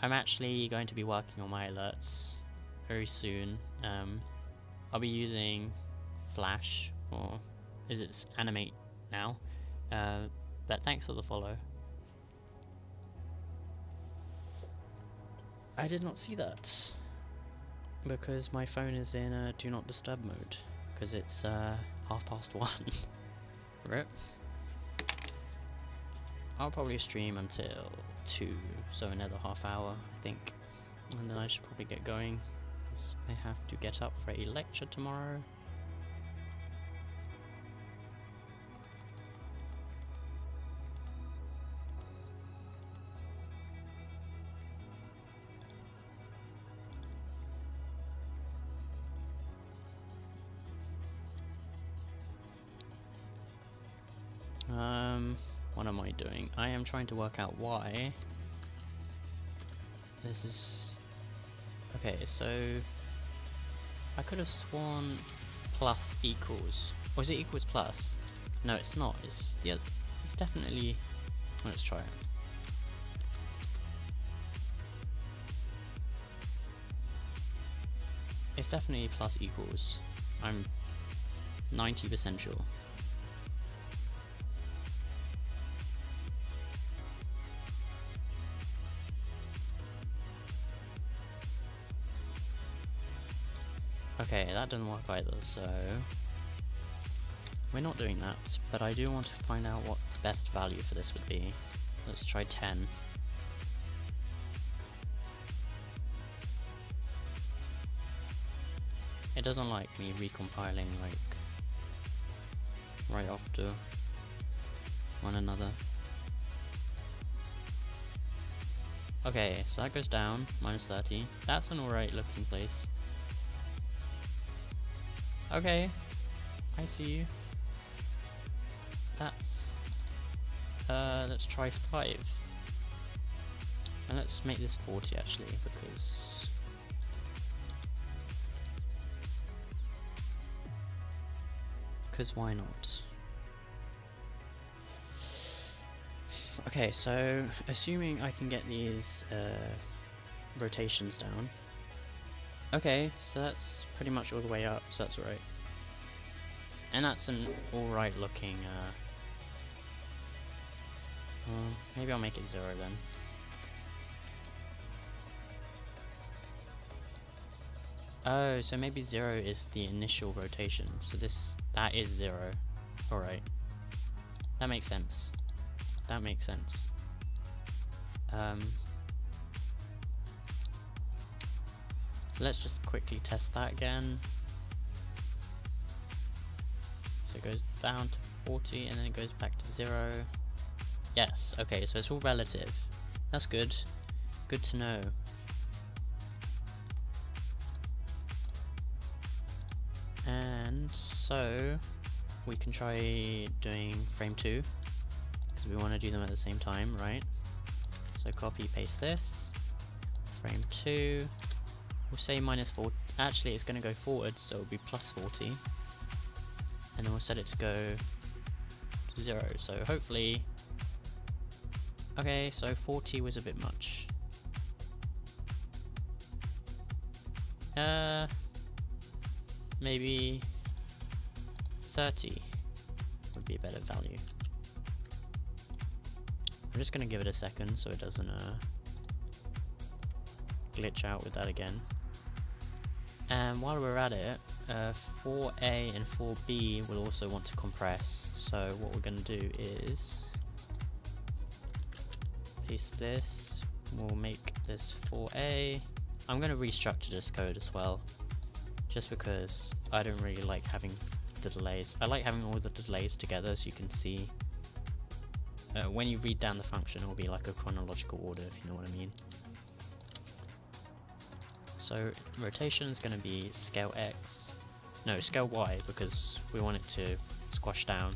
I'm actually going to be working on my alerts very soon. I'll be using Flash, or is it Animate now? But thanks for the follow. I did not see that, because my phone is in a do not disturb mode, because it's 1:30. Rip. I'll probably stream until 2, so another half hour, I think. And then I should probably get going, because I have to get up for a lecture tomorrow. What am I doing? I am trying to work out why this is... Okay, so I could have sworn plus equals, or is it equals plus? No, it's not. It's the other. It's definitely. Let's try it. It's definitely plus equals. I'm 90% sure. Okay, that doesn't work either, so we're not doing that, but I do want to find out what the best value for this would be. Let's try 10. It doesn't like me recompiling like right after one another. Okay, so that goes down, minus 30. That's an alright looking place. Okay, I see you. That's... let's try 5. And let's make this 40 actually, because why not? Okay, so assuming I can get these rotations down. Okay, so that's pretty much all the way up, so that's alright. And that's an alright looking, maybe I'll make it 0 then. Oh, so maybe 0 is the initial rotation, so that is 0. Alright. That makes sense. That makes sense. Let's just quickly test that again. So it goes down to 40 and then it goes back to 0. Yes, okay, so it's all relative. That's good. Good to know. And so we can try doing frame 2, because we want to do them at the same time, right? So copy paste this, frame 2. We'll say minus 4. Actually, it's going to go forward, so it'll be plus 40. And then we'll set it to go to 0. So hopefully... Okay, so 40 was a bit much. Maybe 30 would be a better value. I'm just going to give it a second so it doesn't glitch out with that again. And while we're at it, 4A and 4B will also want to compress. So what we're going to do is paste this. We'll make this 4A. I'm going to restructure this code as well, just because I don't really like having the delays. I like having all the delays together so you can see. When you read down the function, it will be like a chronological order, if you know what I mean. So rotation is going to be scale X, no, scale Y, because we want it to squash down.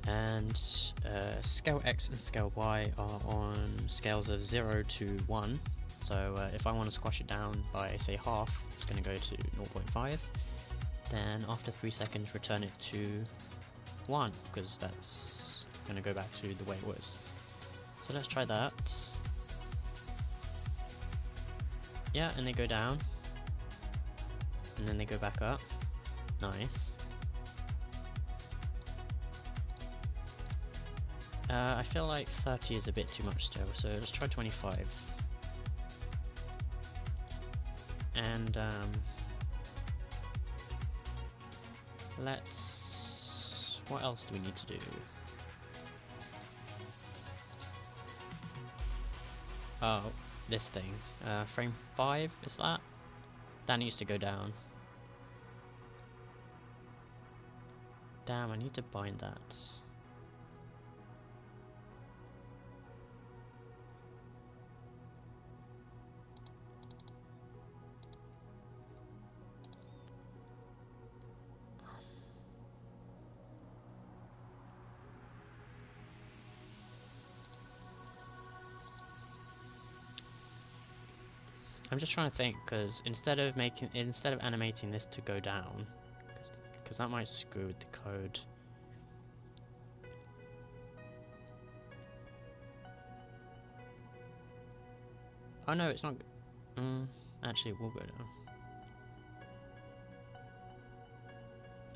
And scale X and scale Y are on scales of 0 to 1. So if I want to squash it down by, say, half, it's going to go to 0.5. Then after 3 seconds, return it to 1, because that's going to go back to the way it was. So let's try that. Yeah, and they go down. And then they go back up. Nice. I feel like 30 is a bit too much still, so let's try 25. And what else do we need to do? Oh, this thing. Frame 5, is that? That needs to go down. Damn, I need to bind that. I'm just trying to think, because instead of animating this to go down, because that might screw with the code. Oh no, it's not. Actually, it will go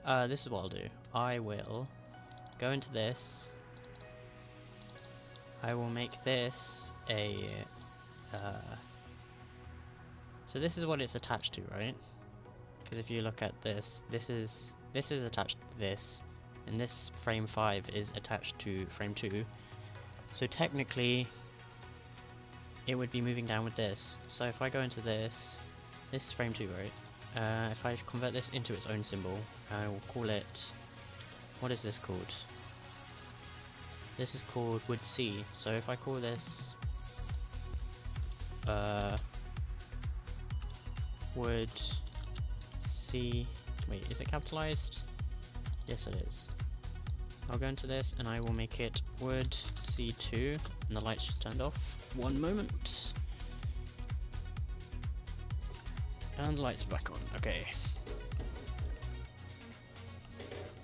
down. This is what I'll do. I will go into this. I will make this a. So this is what it's attached to, right? Because if you look at this, this is attached to this, and this frame 5 is attached to frame 2. So technically, it would be moving down with this. So if I go into this is frame 2, right? If I convert this into its own symbol, I will call it. What is this called? This is called wood C. So if I call this wood C. Wait, is it capitalized? Yes, it is. I'll go into this and I will make it wood C2, and the lights just turned off. One moment. And the lights are back on. Okay.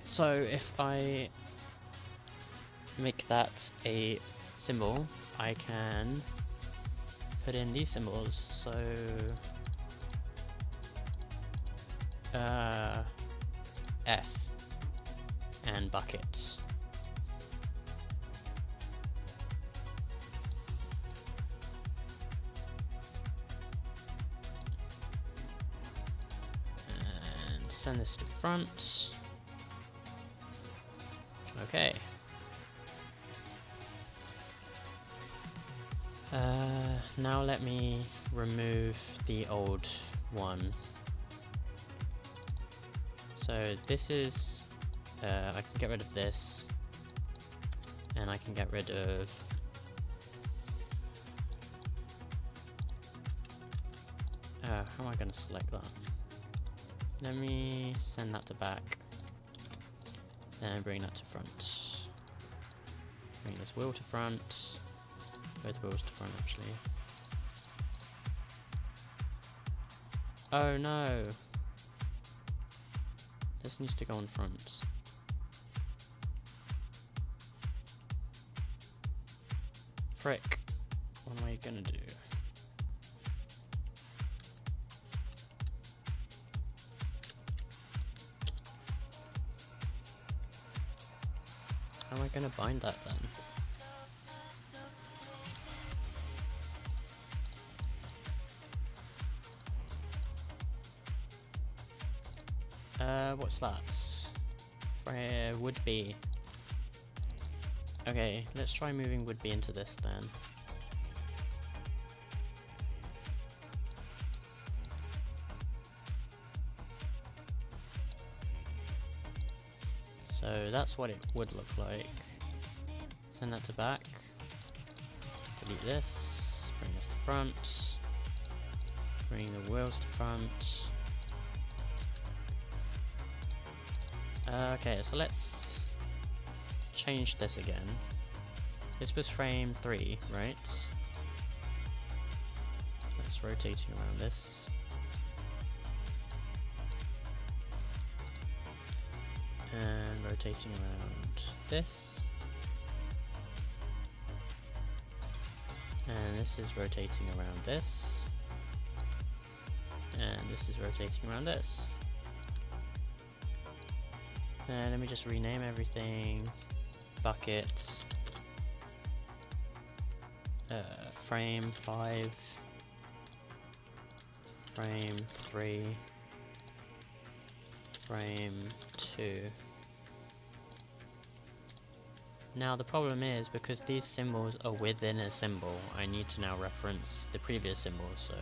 So if I make that a symbol, I can put in these symbols. So F and bucket. And send this to front. Okay. Now let me remove the old one. So this is, I can get rid of this, and I can get rid of how am I going to select that? Let me send that to back, and bring that to front. Bring this wheel to front, both wheels to front actually. Oh no! This needs to go on front. Frick. What am I gonna do? How am I going to bind that then? What's that? Would be. Okay, let's try moving would be into this then. So that's what it would look like. Send that to back. Delete this. Bring this to front. Bring the wheels to front. Okay, so let's change this again. This was frame 3, right? Let's rotating around this. And rotating around this. And this is rotating around this. And this is rotating around this. And let me just rename everything. Bucket. Frame 5. Frame 3. Frame 2. Now the problem is, because these symbols are within a symbol, I need to now reference the previous symbol, so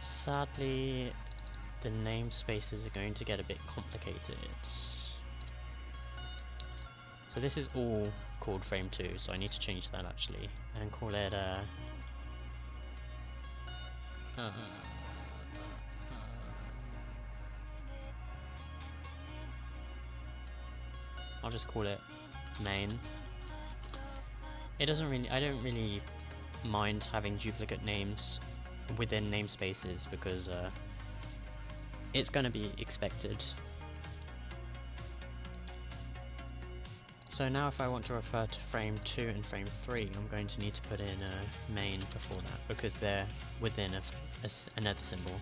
sadly the namespaces are going to get a bit complicated. So this is all called frame 2, so I need to change that actually and call it I'll just call it main. It doesn't really, I don't really mind having duplicate names within namespaces because it's going to be expected. So now if I want to refer to frame 2 and frame 3, I'm going to need to put in a main before that because they're within another symbol.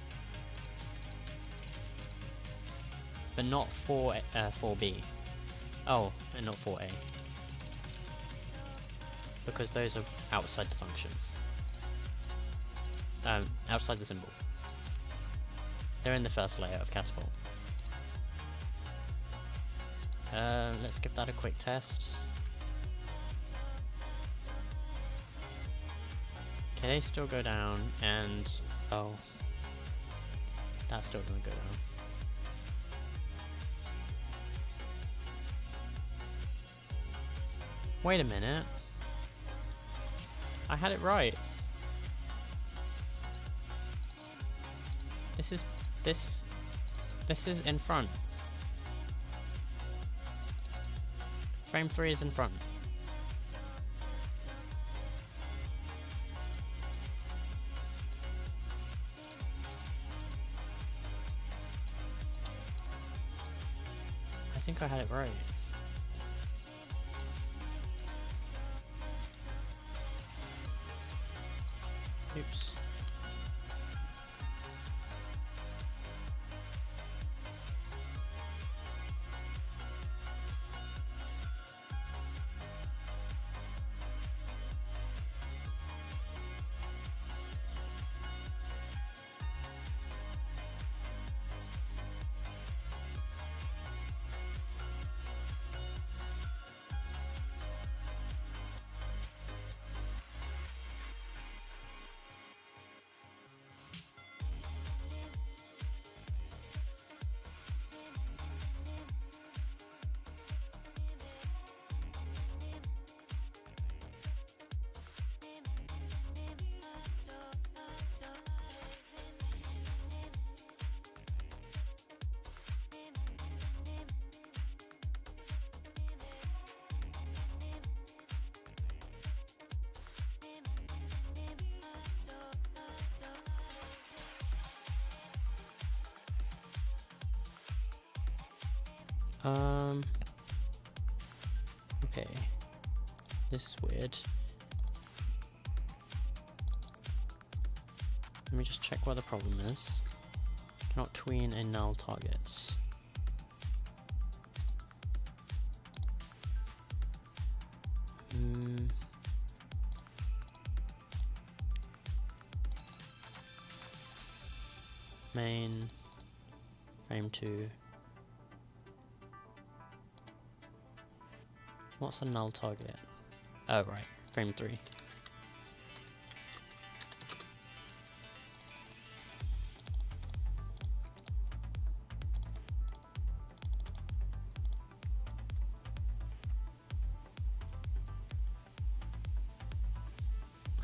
But not 4B. Oh, and not 4A. Because those are outside the function. Outside the symbol. They're in the first layer of Catapult. Let's give that a quick test. Okay, they still go down, and oh, that's still gonna go down. Wait a minute. I had it right. This is in front. Frame 3 is in front. I think I had it right. Oops. Okay. This is weird. Let me just check what the problem is. Cannot tween a null target. Main, frame 2. What's a null target? Oh right, frame 3.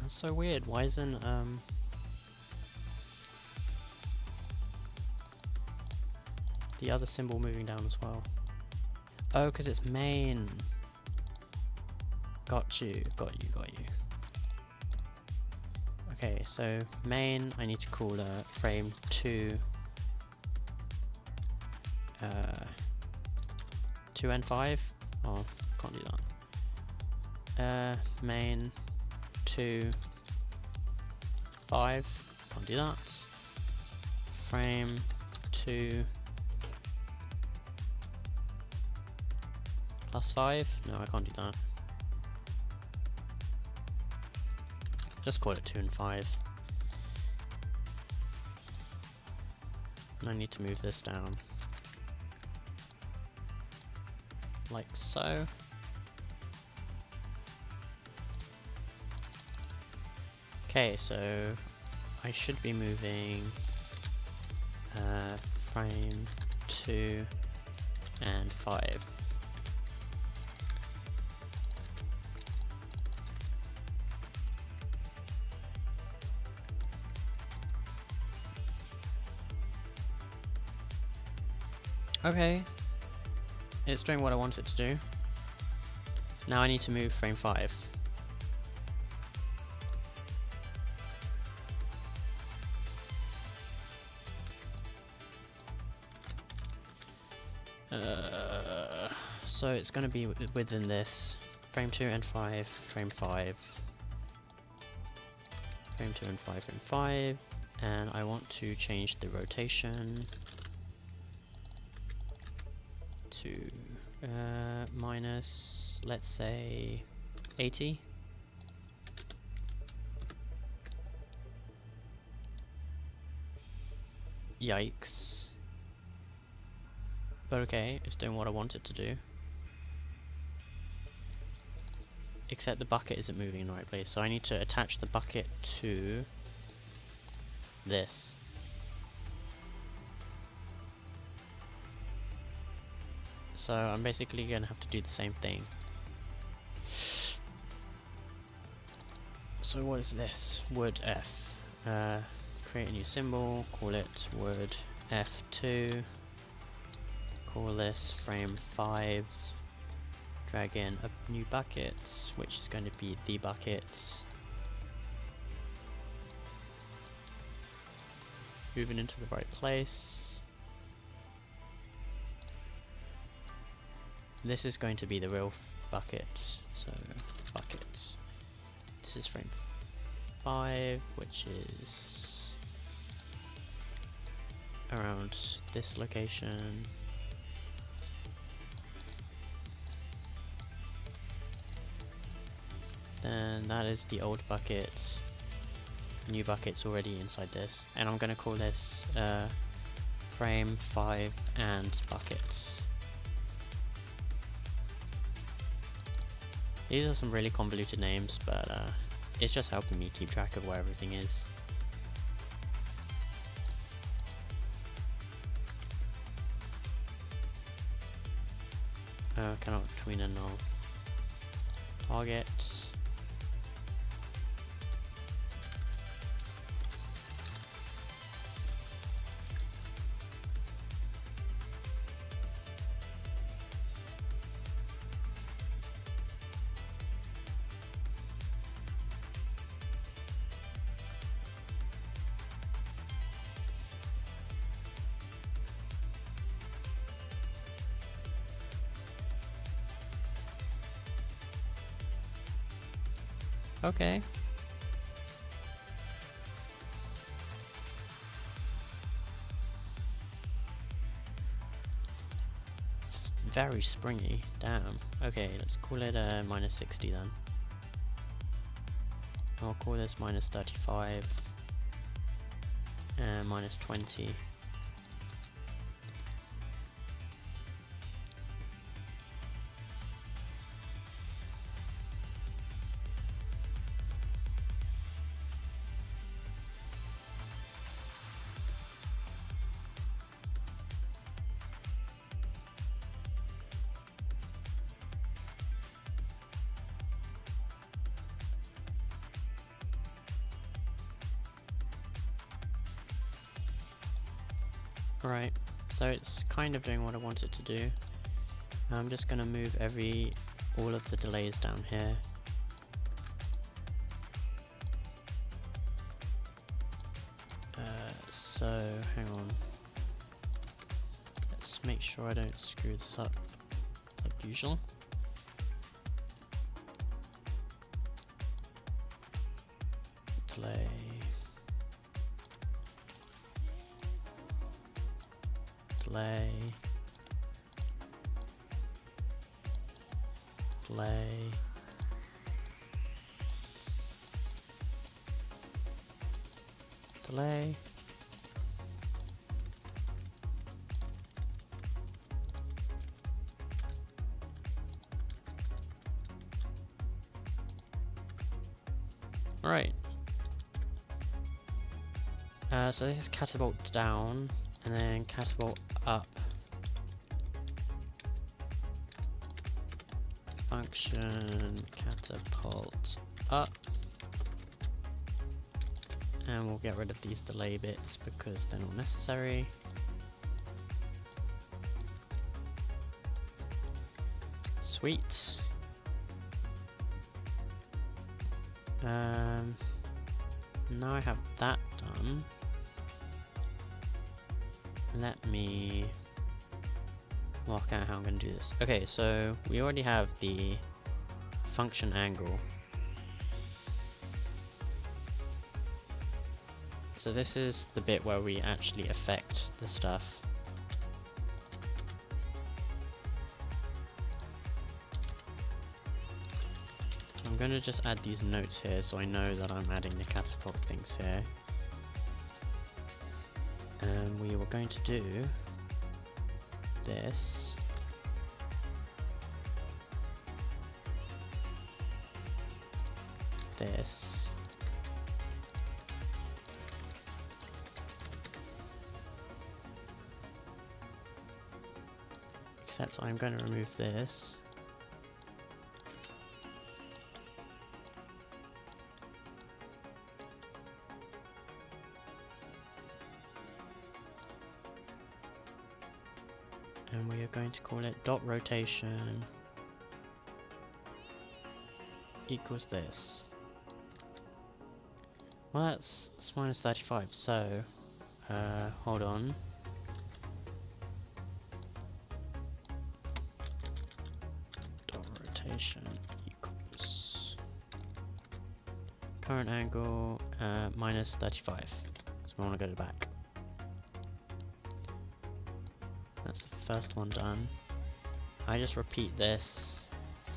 That's so weird. Why isn't the other symbol moving down as well? Oh, because it's main. Got you. Okay, so main, I need to call frame 2 2 and 5. Oh, can't do that. Main 2 5. Can't do that. Frame 2 plus 5. No, I can't do that. Just call it 2 and 5. And I need to move this down. Like so. Okay, so I should be moving frame 2 and 5. Okay, it's doing what I want it to do. Now I need to move frame 5. So it's going to be within this. Frame 2 and 5, frame 5. Frame 2 and 5, frame 5. And I want to change the rotation to minus, let's say, 80. Yikes. But okay, it's doing what I want it to do. Except the bucket isn't moving in the right place, so I need to attach the bucket to this. So I'm basically going to have to do the same thing. So what is this? Wood F. Create a new symbol, call it wood F2. Call this frame 5. Drag in a new bucket, which is going to be the bucket. Move it into the right place. This is going to be the real bucket, so buckets. This is frame 5, which is around this location. Then that is the old bucket. New bucket's already inside this, and I'm going to call this frame 5 and buckets. These are some really convoluted names, but it's just helping me keep track of where everything is. Cannot tween a null target. Okay. It's very springy, damn. Okay, let's call it minus 60 then. I'll call this minus 35 and minus 20. Right, so it's kind of doing what I want it to do. I'm just going to move all of the delays down here. So, hang on. Let's make sure I don't screw this up like usual. Delay. Delay. Delay. Delay. Alright. So this is catapult down, and then catapult up. Function catapult up. And we'll get rid of these delay bits because they're not necessary. Sweet. Now I have that done. Let me work out how I'm going to do this. Okay, so we already have the function angle. So this is the bit where we actually affect the stuff. So I'm going to just add these notes here so I know that I'm adding the catapult things here. And we were going to do this. This. Except I'm going to remove this. And we are going to call it dot rotation equals this. Well, that's minus 35, so hold on. Dot rotation equals current angle minus 35. So we want to go back. That's the first one done. I just repeat this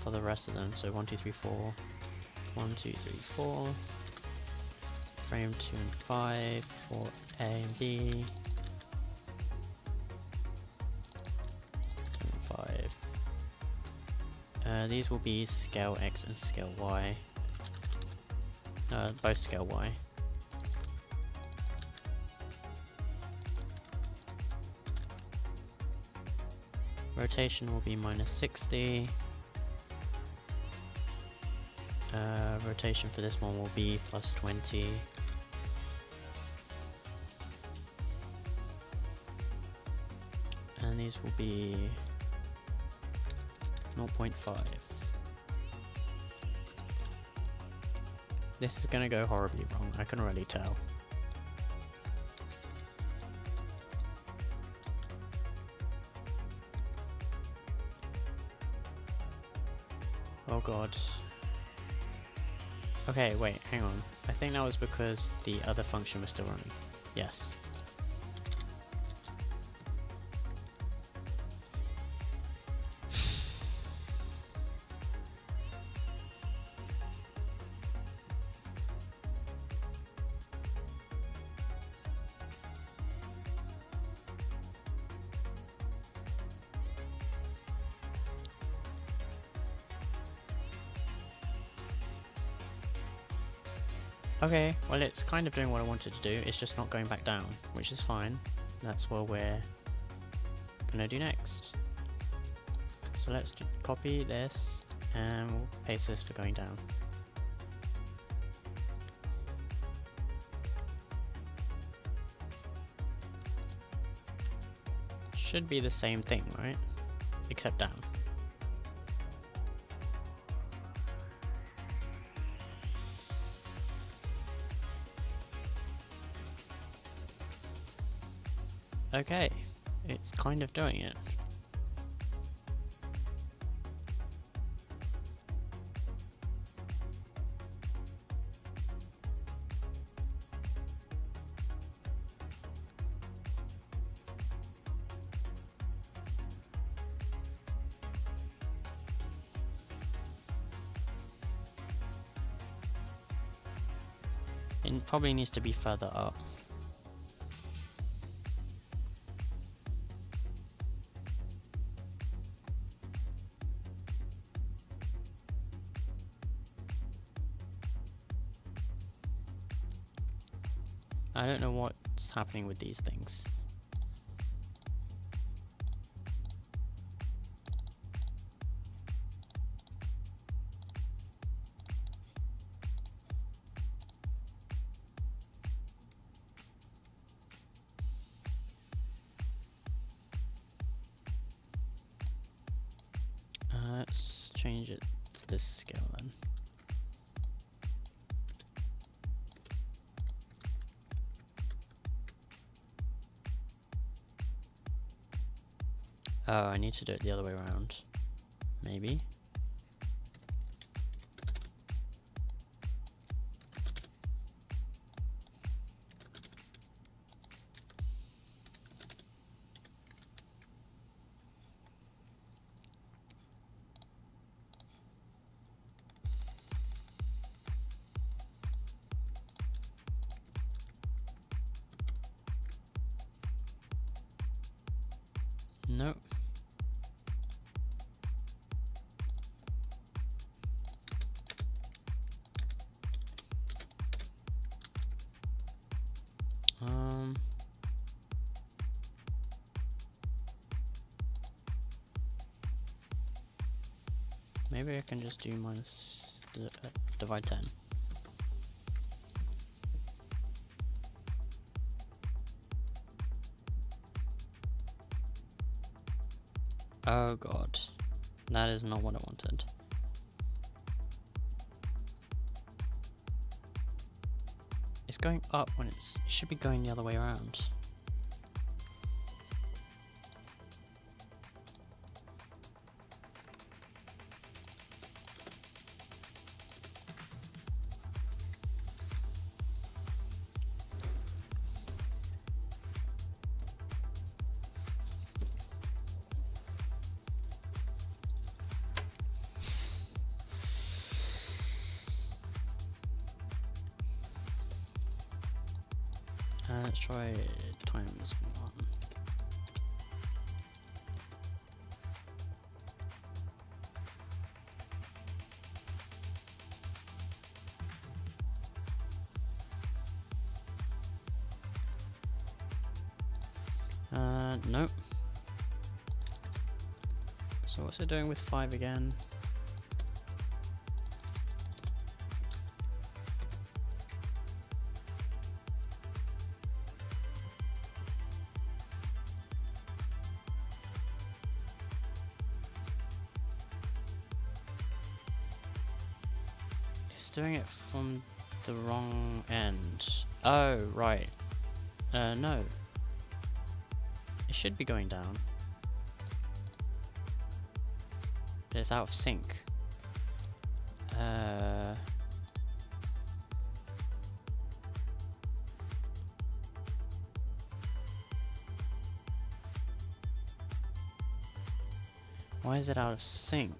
for the rest of them. So 1, 2, 3, 4. 1, 2, 3, 4. Frame 2 and 5 for A and B. 2 and 5. These will be scale X and scale Y. Both scale Y. Rotation will be minus 60. Rotation for this one will be plus 20. And these will be 0.5. This is gonna go horribly wrong, I can already tell. Oh god. Okay, wait, hang on. I think that was because the other function was still running. Yes. Okay, well it's kind of doing what I wanted to do, it's just not going back down, which is fine. That's what we're gonna do next. So let's copy this, and we'll paste this for going down. Should be the same thing, right? Except down. Okay, it's kind of doing it. It probably needs to be further up. I don't know what's happening with these things. Let's change it to this scale then. Oh, I need to do it the other way around. Maybe. Nope. Maybe I can just do minus divide 10. Oh god, that is not what I wanted. It's going up when it should be going the other way around. Let's try times 1. Nope. So what's it doing with 5 again? Doing it from the wrong end. Oh, right. No. It should be going down. But it's out of sync. Why is it out of sync?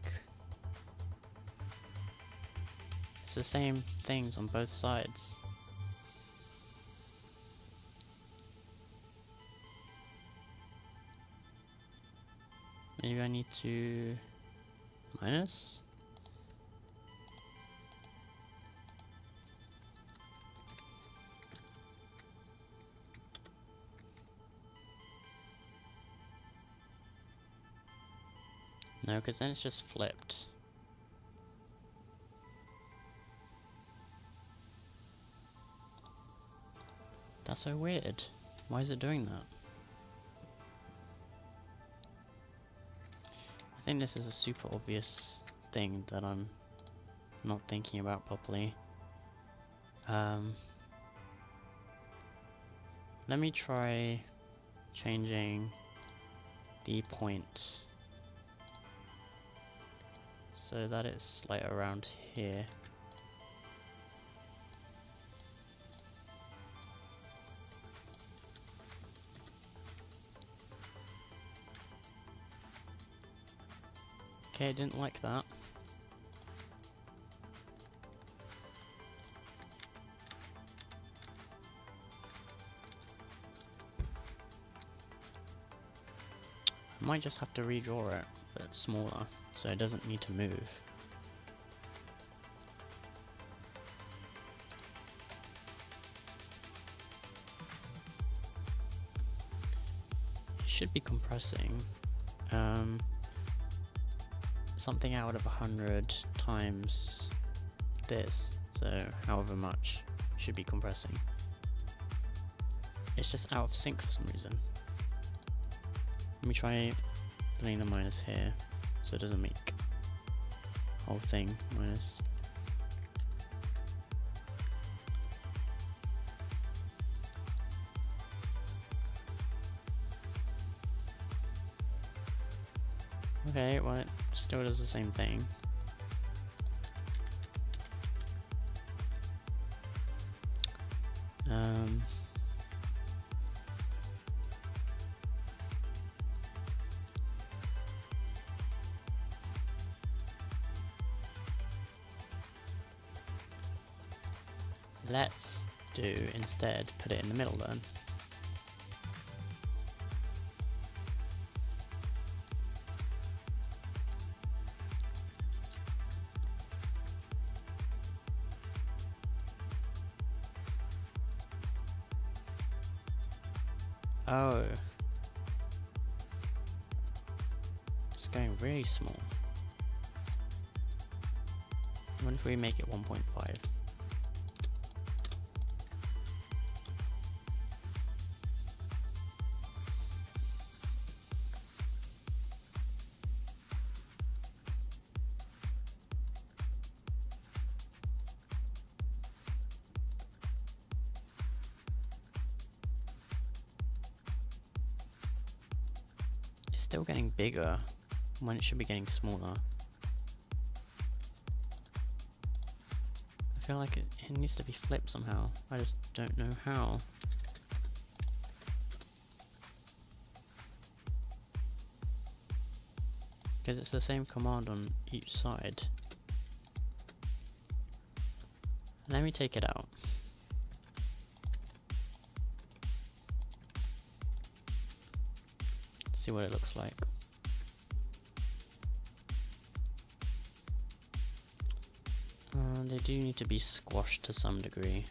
It's the same things on both sides. Maybe I need to minus? No, because then it's just flipped. That's so weird. Why is it doing that? I think this is a super obvious thing that I'm not thinking about properly. Let me try changing the point so that it's like around here. Okay, I didn't like that. I might just have to redraw it, but smaller, so it doesn't need to move. It should be compressing. Something out of 100 times this, so however much should be compressing. It's just out of sync for some reason. Let me try putting the minus here, so it doesn't make the whole thing minus. Okay, well it still does the same thing. Let's do instead put it in the middle then. Oh. It's going really small. What if we make it 1.5? It's still getting bigger when it should be getting smaller. I feel like it needs to be flipped somehow. I just don't know how. Because it's the same command on each side. Let me take it out. See what it looks like. They do need to be squashed to some degree.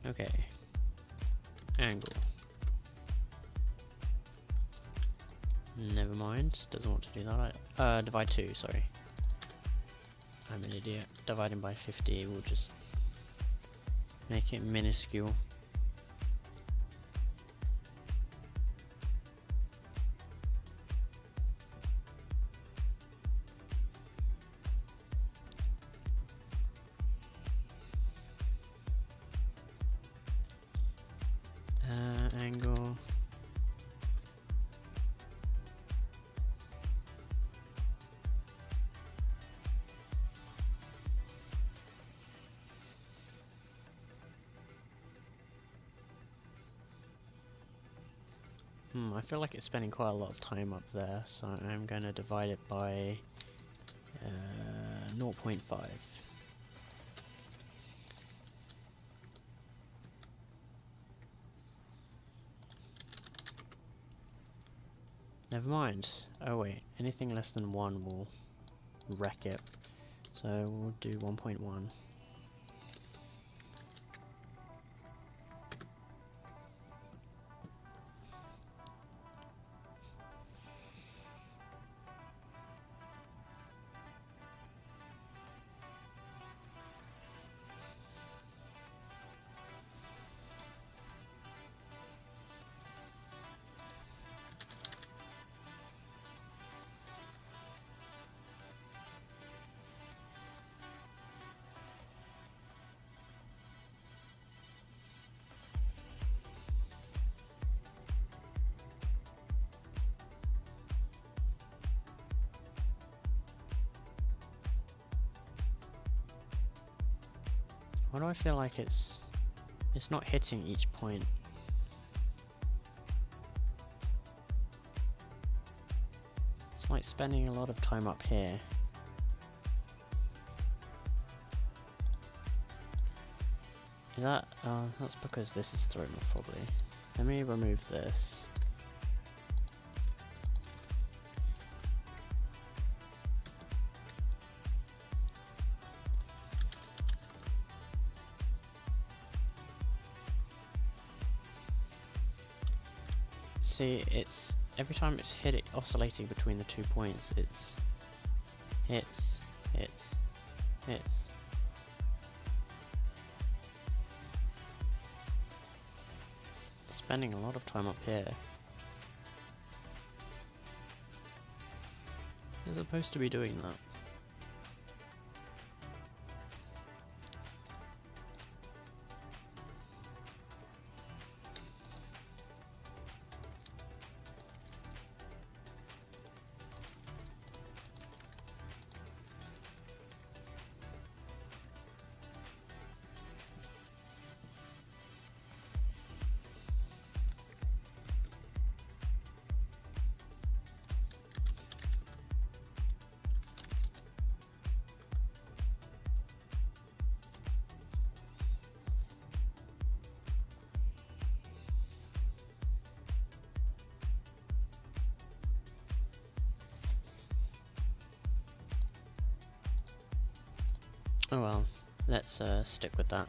Okay. Angle. Never mind, doesn't want to do that. Divide 2, sorry. I'm an idiot. Dividing by 50 will just make it minuscule. Angle. I feel like it's spending quite a lot of time up there, so I'm going to divide it by 0.5. Never mind. Oh wait, anything less than 1 will wreck it. So we'll do 1.1. Why do I feel like it's not hitting each point? It's like spending a lot of time up here. Is that, that's because this is thrown off probably. Let me remove this. See, it's every time it's oscillating between the 2 points, it's hits. Spending a lot of time up here. It's supposed to be doing that. Oh well, let's stick with that.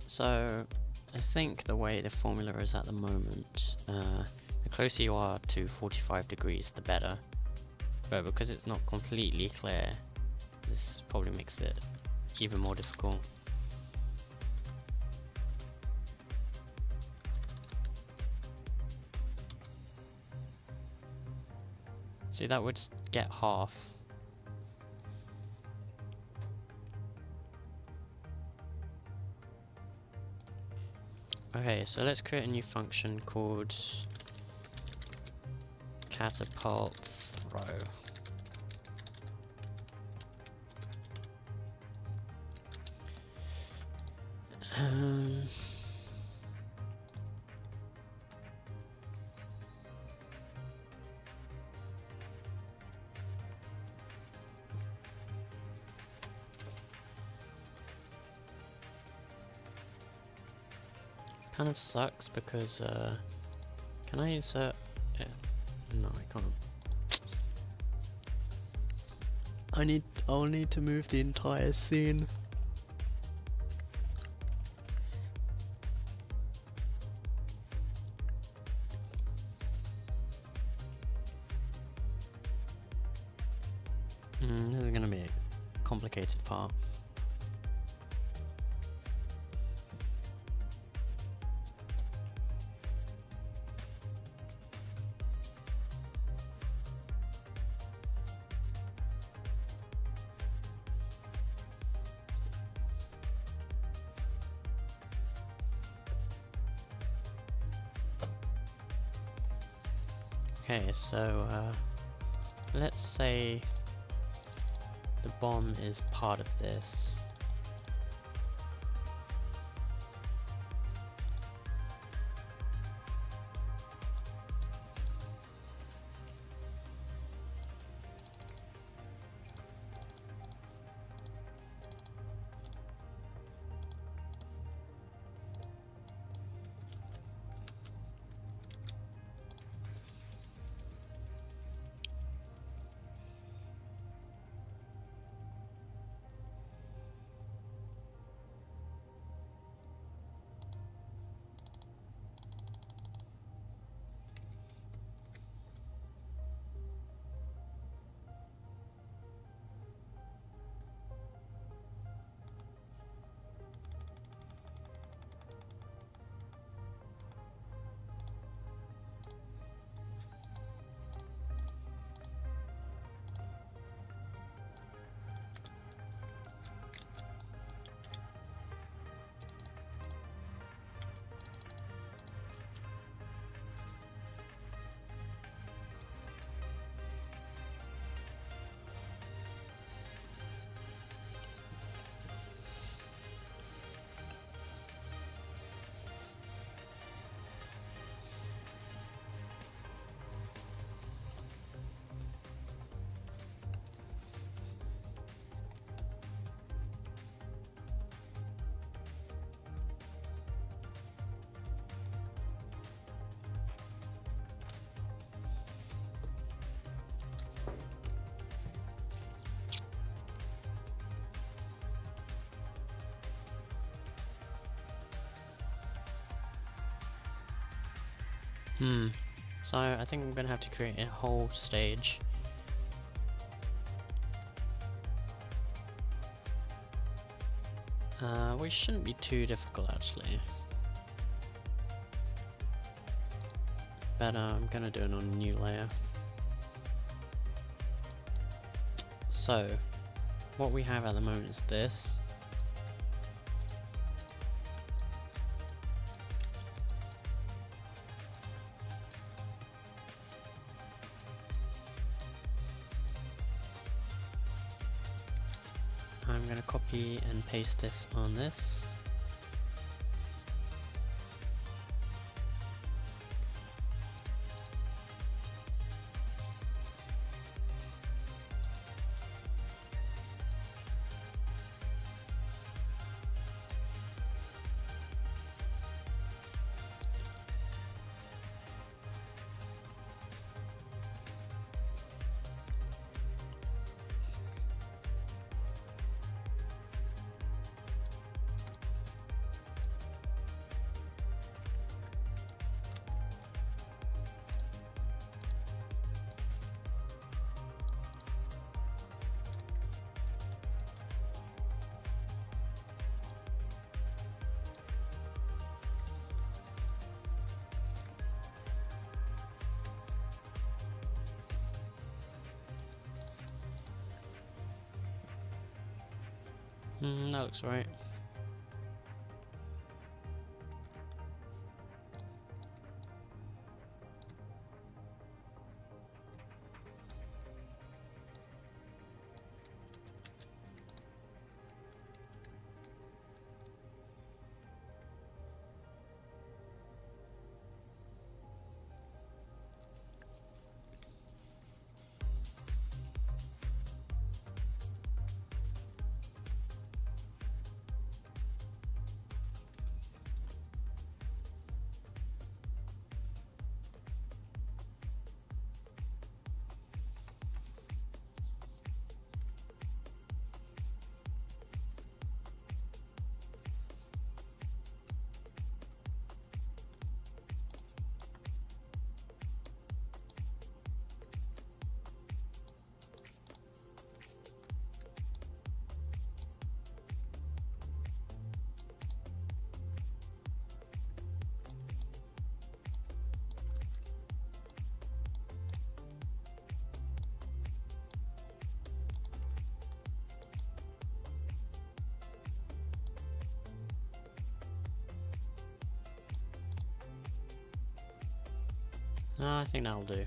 So, I think the way the formula is at the moment, the closer you are to 45 degrees, the better. But because it's not completely clear, this probably makes it even more difficult. See, that would get half. Okay, so let's create a new function called catapult throw. Kind of sucks because can I insert it? No, I can't. I'll need to move the entire scene. This is gonna be a complicated part. Okay, so let's say the bomb is part of this. So I think I'm gonna have to create a whole stage. Which shouldn't be too difficult actually. But I'm gonna do it on a new layer. So, what we have at the moment is this. I'm going to copy and paste this on this. That looks right. I think that'll do.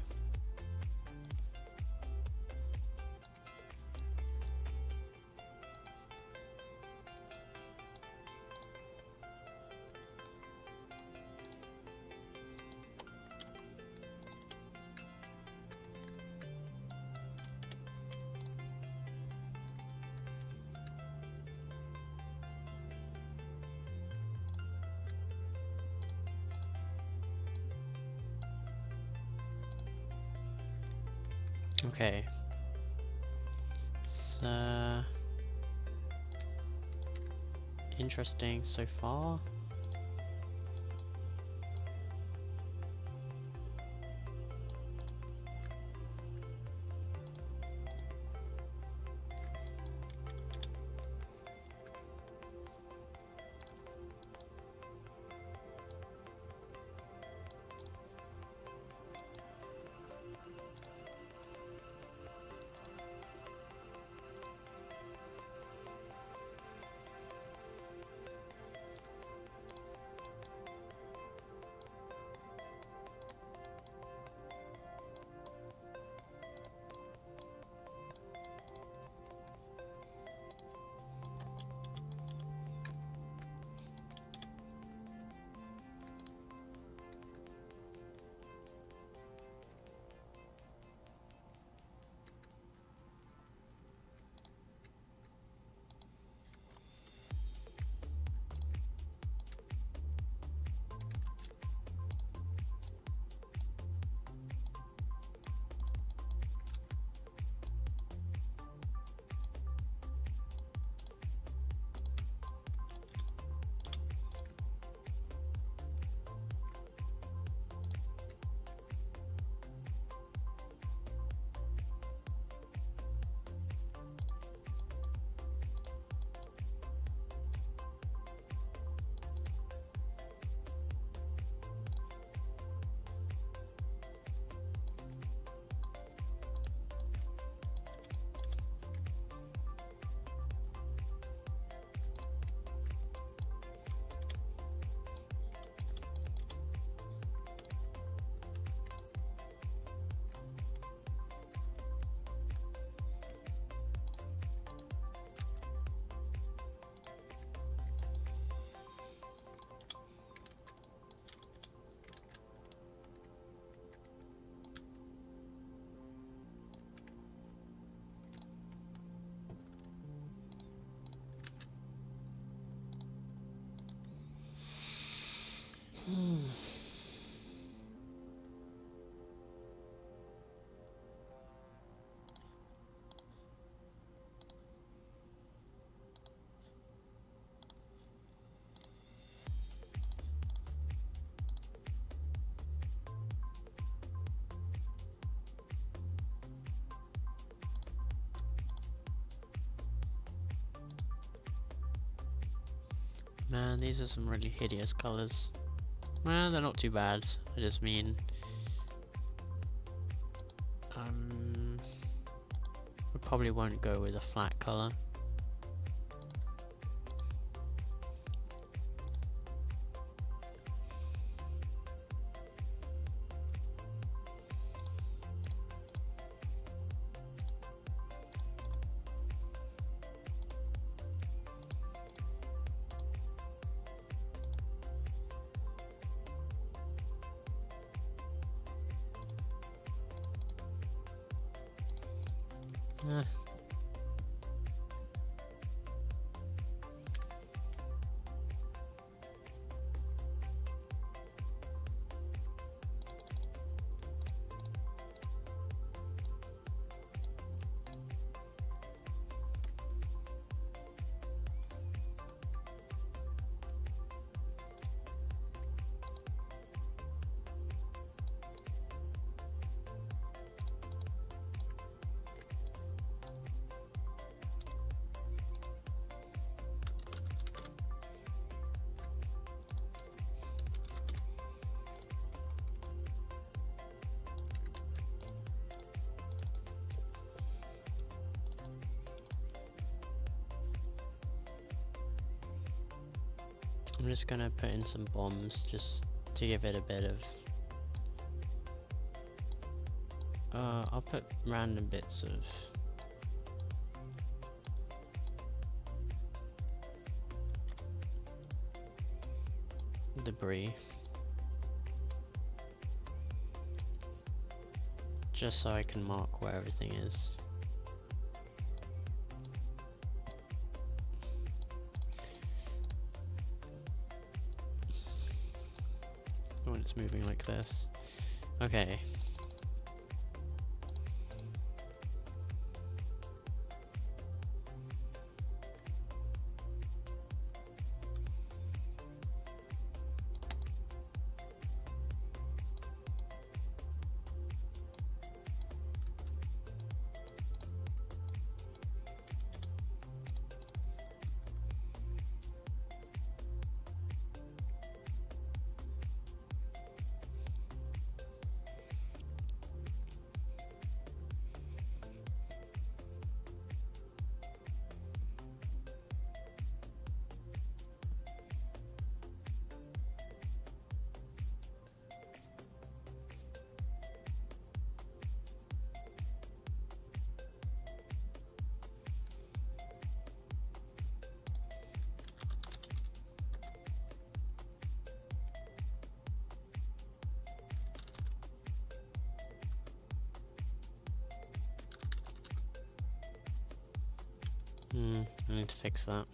Okay. So interesting so far. Man, these are some really hideous colours. Well, they're not too bad. I just mean, we probably won't go with a flat colour. I'm just gonna put in some bombs just to give it a bit of I'll put random bits of debris just so I can mark where everything is. When it's moving like this. Okay. I need to fix that.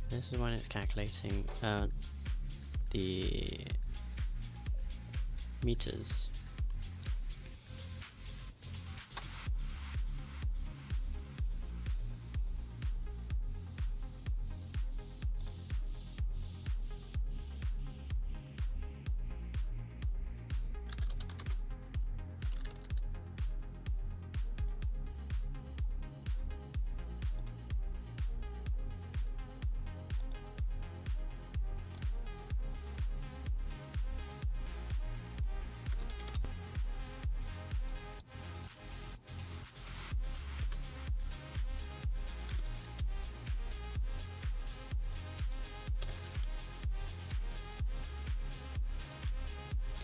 This is when it's calculating the meters.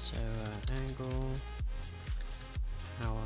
So angle, power,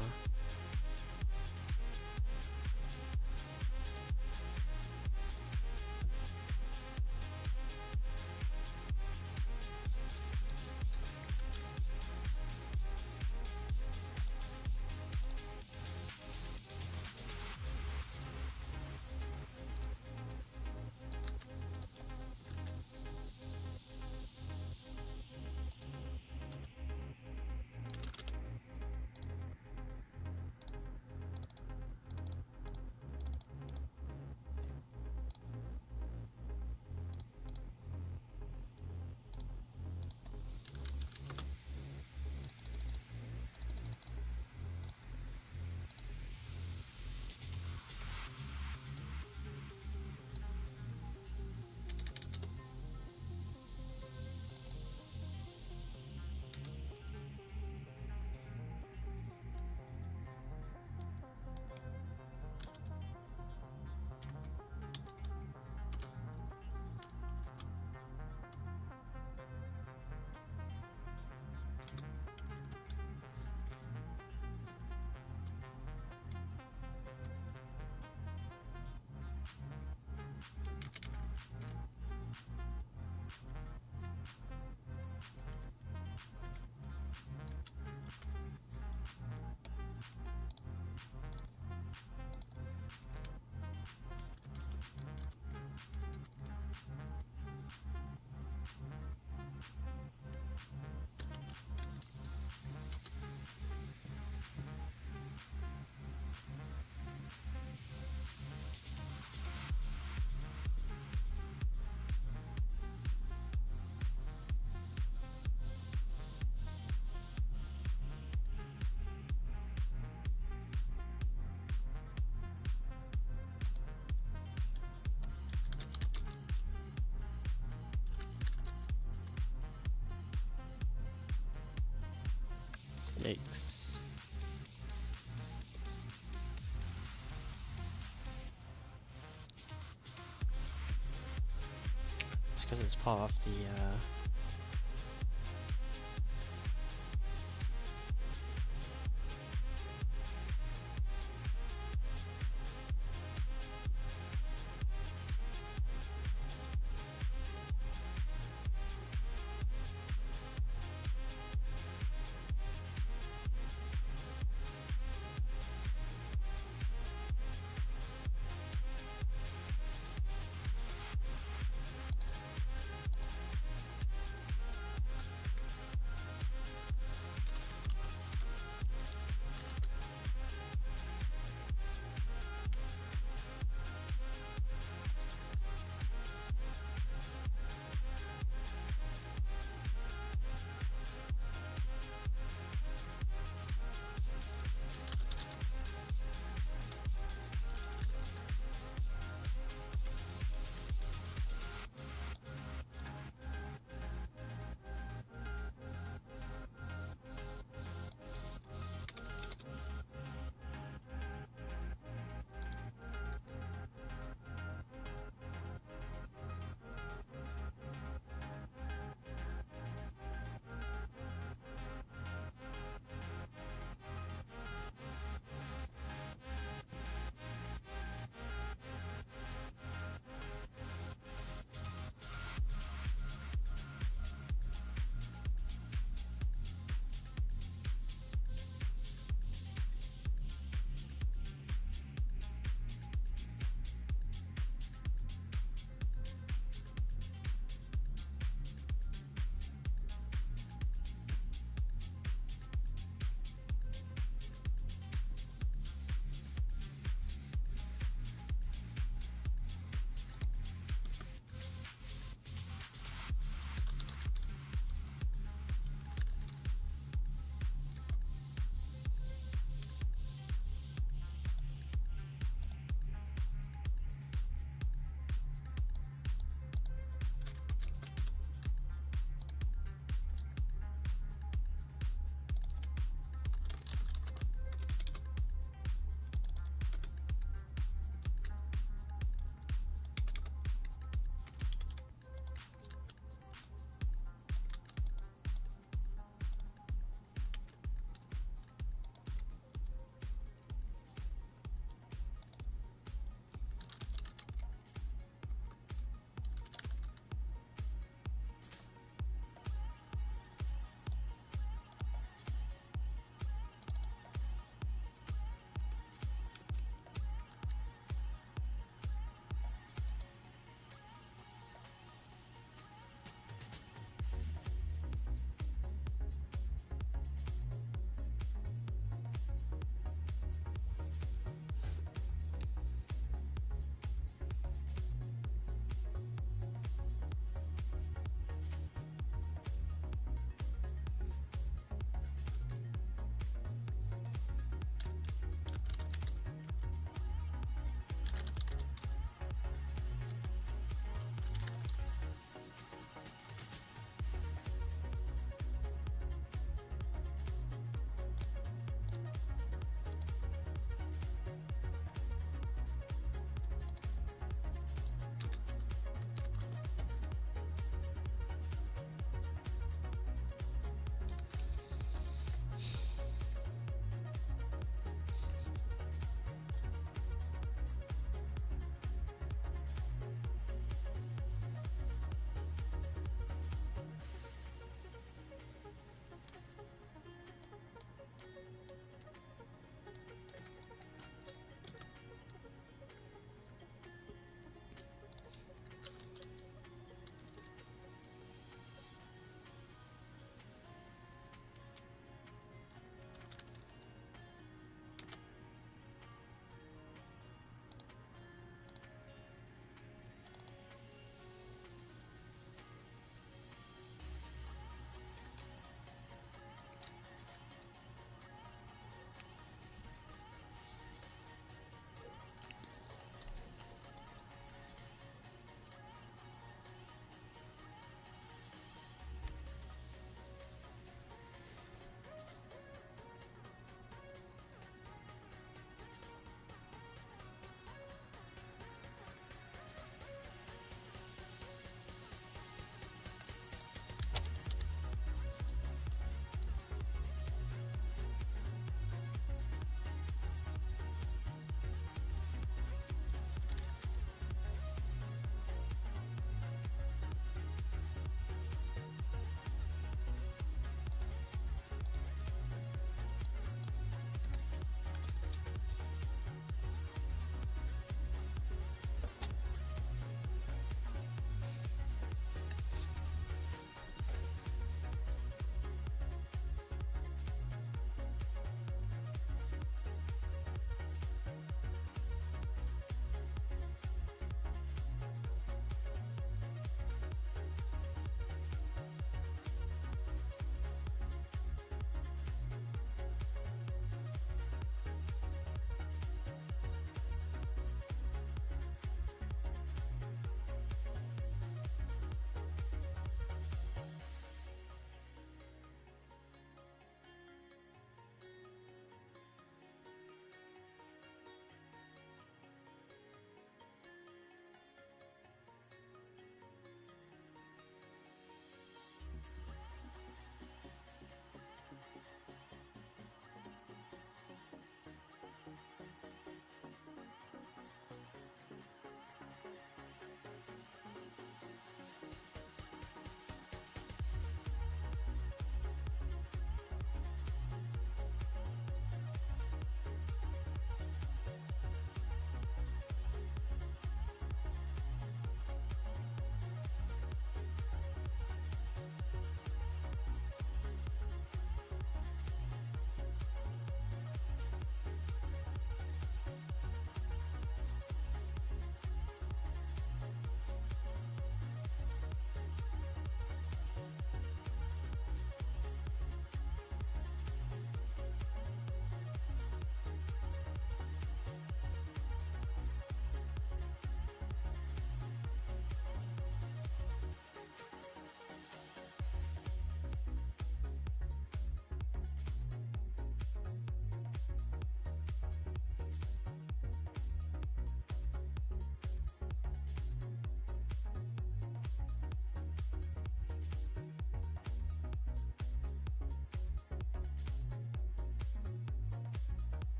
Yikes. It's because it's part of the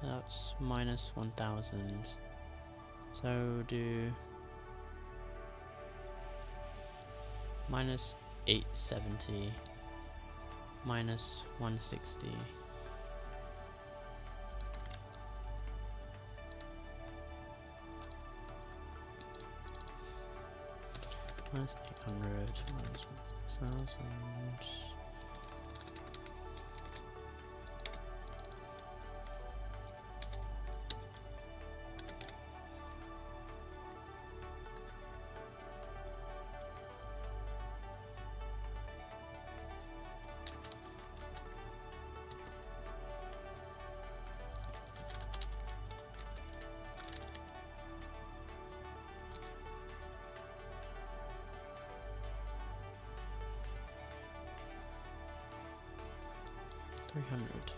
That's minus 1000. So do minus 870 minus 160. Minus 800 minus 1000. $300.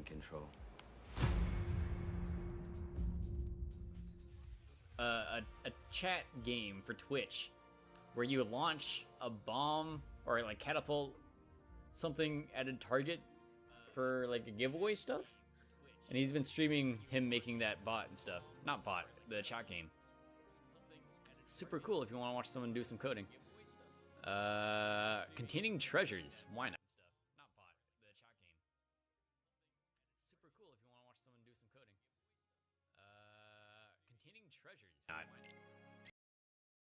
mind control. A chat game for Twitch where you launch a bomb or like catapult something at a target for like a giveaway stuff. And he's been streaming him making that bot and stuff. Not bot, the chat game. Super cool if you want to watch someone do some coding. Containing treasures. Why not?